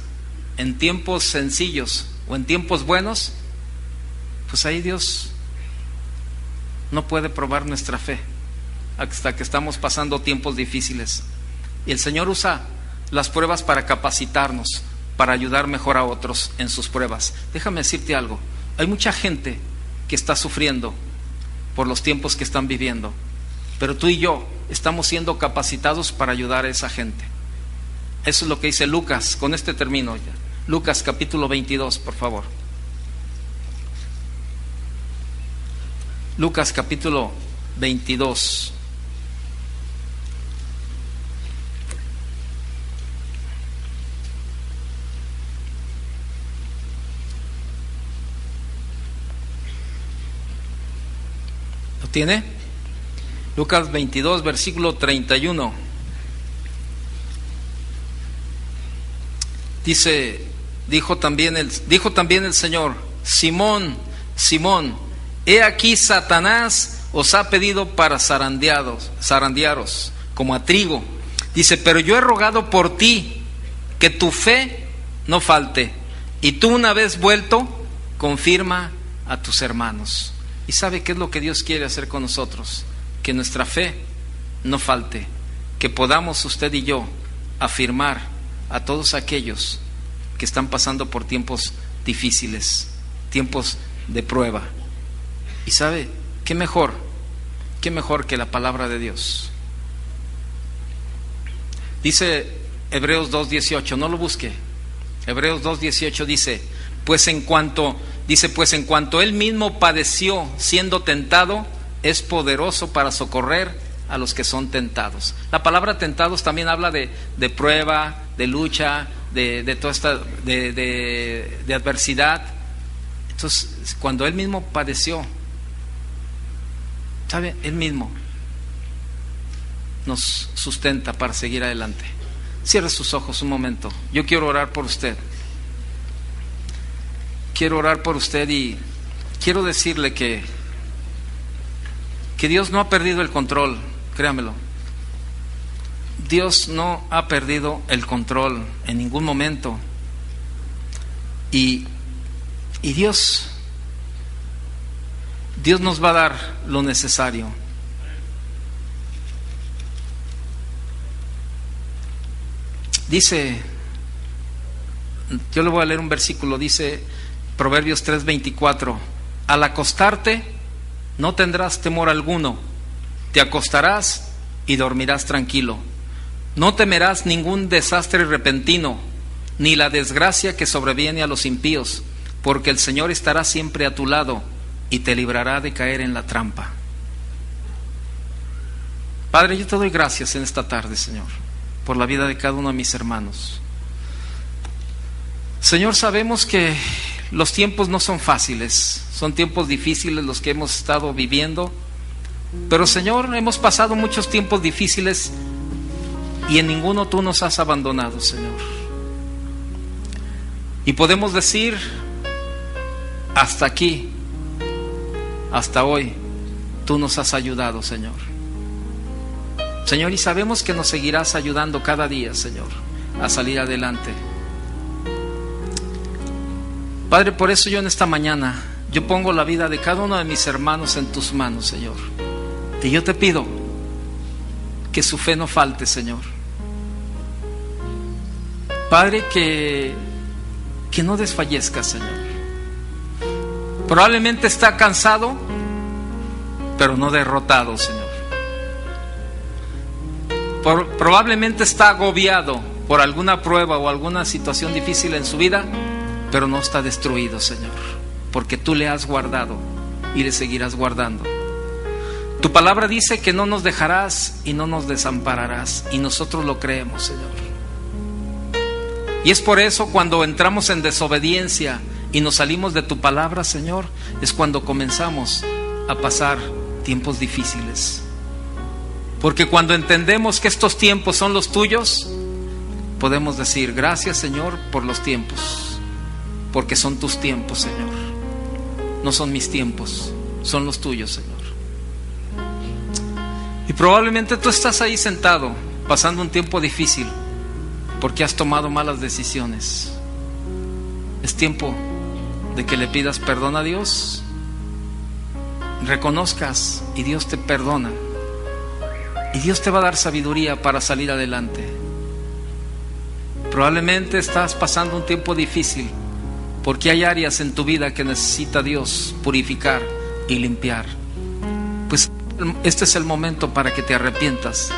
en tiempos sencillos o en tiempos buenos, pues ahí Dios no puede probar nuestra fe hasta que estamos pasando tiempos difíciles. Y el Señor usa las pruebas para capacitarnos, para ayudar mejor a otros en sus pruebas. Déjame decirte algo: hay mucha gente que está sufriendo por los tiempos que están viviendo, pero tú y yo estamos siendo capacitados para ayudar a esa gente. Eso es lo que dice Lucas. Con este termino ya. Lucas capítulo 22, por favor. Lucas capítulo 22. ¿Lo tiene? Lucas 22, versículo 31. Dijo también el Señor: Simón, Simón, he aquí Satanás os ha pedido para zarandearos como a trigo. Dice: pero yo he rogado por ti que tu fe no falte, y tú, una vez vuelto, confirma a tus hermanos. ¿Y sabe qué es lo que Dios quiere hacer con nosotros? Que nuestra fe no falte, que podamos usted y yo afirmar a todos aquellos que están pasando por tiempos difíciles, tiempos de prueba. ¿Y sabe qué mejor que la palabra de Dios? Dice Hebreos 2:18, no lo busque. Hebreos 2:18 dice: pues en cuanto él mismo padeció siendo tentado, es poderoso para socorrer a los que son tentados. La palabra tentados también habla de prueba, de lucha, de toda esta de adversidad. Entonces, cuando él mismo padeció, ¿sabe? Él mismo nos sustenta para seguir adelante. Cierre sus ojos un momento. Yo quiero orar por usted. Quiero orar por usted y quiero decirle que Dios no ha perdido el control, créamelo. Dios no ha perdido el control en ningún momento. Y Dios nos va a dar lo necesario. Dice, yo le voy a leer un versículo, dice Proverbios 3:24: al acostarte no tendrás temor alguno, te acostarás y dormirás tranquilo. No temerás ningún desastre repentino, ni la desgracia que sobreviene a los impíos, porque el Señor estará siempre a tu lado y te librará de caer en la trampa. Padre, yo te doy gracias en esta tarde, Señor, por la vida de cada uno de mis hermanos. Señor, sabemos que los tiempos no son fáciles, son tiempos difíciles los que hemos estado viviendo, pero Señor, hemos pasado muchos tiempos difíciles y en ninguno tú nos has abandonado, Señor. Y podemos decir: hasta aquí, hasta hoy, tú nos has ayudado, Señor. Señor, y sabemos que nos seguirás ayudando cada día, Señor, a salir adelante. Padre, por eso yo en esta mañana, yo pongo la vida de cada uno de mis hermanos en tus manos, Señor. Y yo te pido que su fe no falte, Señor. Padre, que no desfallezca, Señor. Probablemente está cansado, pero no derrotado, Señor. Probablemente está agobiado por alguna prueba o alguna situación difícil en su vida, pero no está destruido, Señor, porque tú le has guardado y le seguirás guardando. Tu palabra dice que no nos dejarás y no nos desampararás, y nosotros lo creemos, Señor. Y es por eso cuando entramos en desobediencia y nos salimos de tu palabra, Señor, es cuando comenzamos a pasar tiempos difíciles. Porque cuando entendemos que estos tiempos son los tuyos, podemos decir: gracias, Señor, por los tiempos, porque son tus tiempos, Señor. No son mis tiempos, son los tuyos, Señor. Y probablemente tú estás ahí sentado, pasando un tiempo difícil, porque has tomado malas decisiones. Es tiempo de que le pidas perdón a Dios, reconozcas, y Dios te perdona. Y Dios te va a dar sabiduría para salir adelante. Probablemente estás pasando un tiempo difícil porque hay áreas en tu vida que necesita Dios purificar y limpiar. Pues este es el momento para que te arrepientas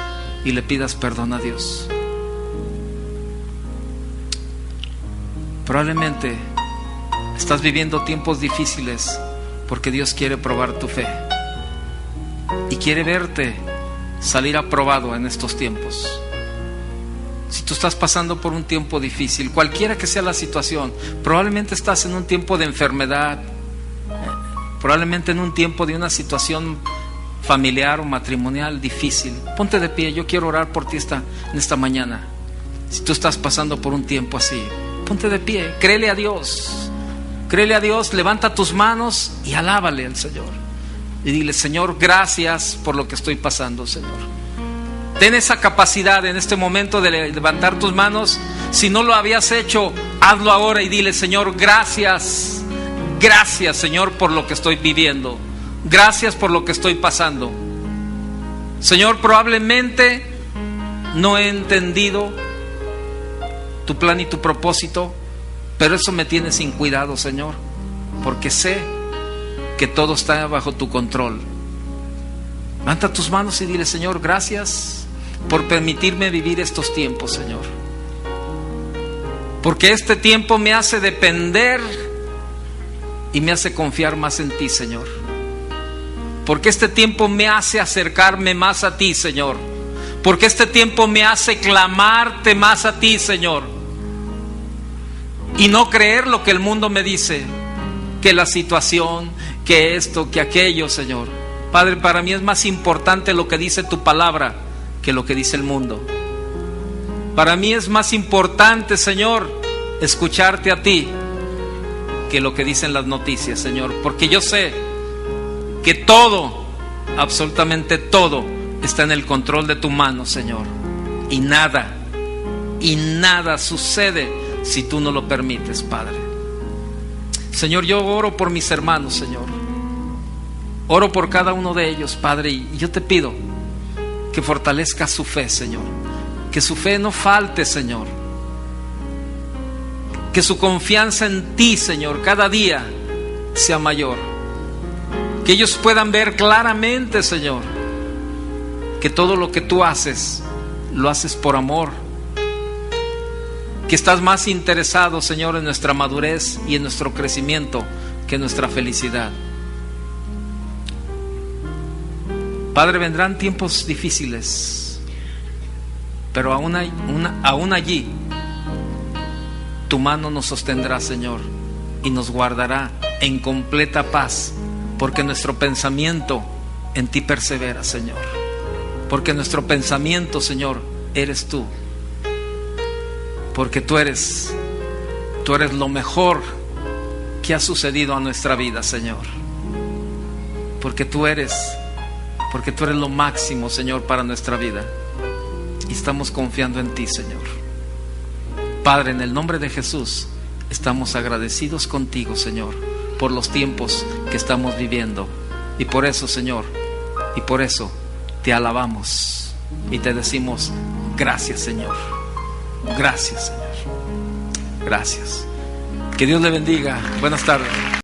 y le pidas perdón a Dios. Probablemente estás viviendo tiempos difíciles porque Dios quiere probar tu fe y quiere verte salir aprobado en estos tiempos. Si tú estás pasando por un tiempo difícil, cualquiera que sea la situación, probablemente estás en un tiempo de enfermedad, probablemente en un tiempo de una situación familiar o matrimonial difícil, ponte de pie. Yo quiero orar por ti en esta mañana. Si tú estás pasando por un tiempo así, ponte de pie, créele a Dios, levanta tus manos y alábale al Señor. Y dile: Señor, gracias por lo que estoy pasando, Señor. Ten esa capacidad en este momento de levantar tus manos. Si no lo habías hecho, hazlo ahora y dile: Señor, gracias. Gracias, Señor, por lo que estoy viviendo. Gracias por lo que estoy pasando. Señor, probablemente no he entendido tu plan y tu propósito, pero eso me tiene sin cuidado, Señor, porque sé que todo está bajo tu control. Levanta tus manos y dile: Señor, gracias por permitirme vivir estos tiempos, Señor, porque este tiempo me hace depender y me hace confiar más en ti, Señor, porque este tiempo me hace acercarme más a ti, Señor, porque este tiempo me hace clamarte más a ti, Señor, y no creer lo que el mundo me dice, que la situación, que esto, que aquello, Señor. Padre, para mí es más importante lo que dice tu palabra que lo que dice el mundo. Para mí es más importante, Señor, escucharte a ti que lo que dicen las noticias, Señor, porque yo sé que todo, absolutamente todo, está en el control de tu mano, Señor, y nada sucede si tú no lo permites, Padre. Señor, yo oro por mis hermanos, Señor, oro por cada uno de ellos, Padre, y yo te pido que fortalezca su fe, Señor, que su fe no falte, Señor, que su confianza en ti, Señor, cada día sea mayor, que ellos puedan ver claramente, Señor, que todo lo que tú haces, lo haces por amor, que estás más interesado, Señor, en nuestra madurez y en nuestro crecimiento que en nuestra felicidad. Padre, vendrán tiempos difíciles, pero aún allí tu mano nos sostendrá, Señor, y nos guardará en completa paz, porque nuestro pensamiento en ti persevera, Señor, porque nuestro pensamiento, Señor, eres tú, porque tú eres lo mejor que ha sucedido a nuestra vida, Señor, porque tú eres lo máximo, Señor, para nuestra vida, y estamos confiando en ti, Señor. Padre, en el nombre de Jesús, estamos agradecidos contigo, Señor, por los tiempos que estamos viviendo, y por eso, Señor, y por eso te alabamos y te decimos: gracias, Señor, gracias, Señor, gracias. Que Dios le bendiga. Buenas tardes.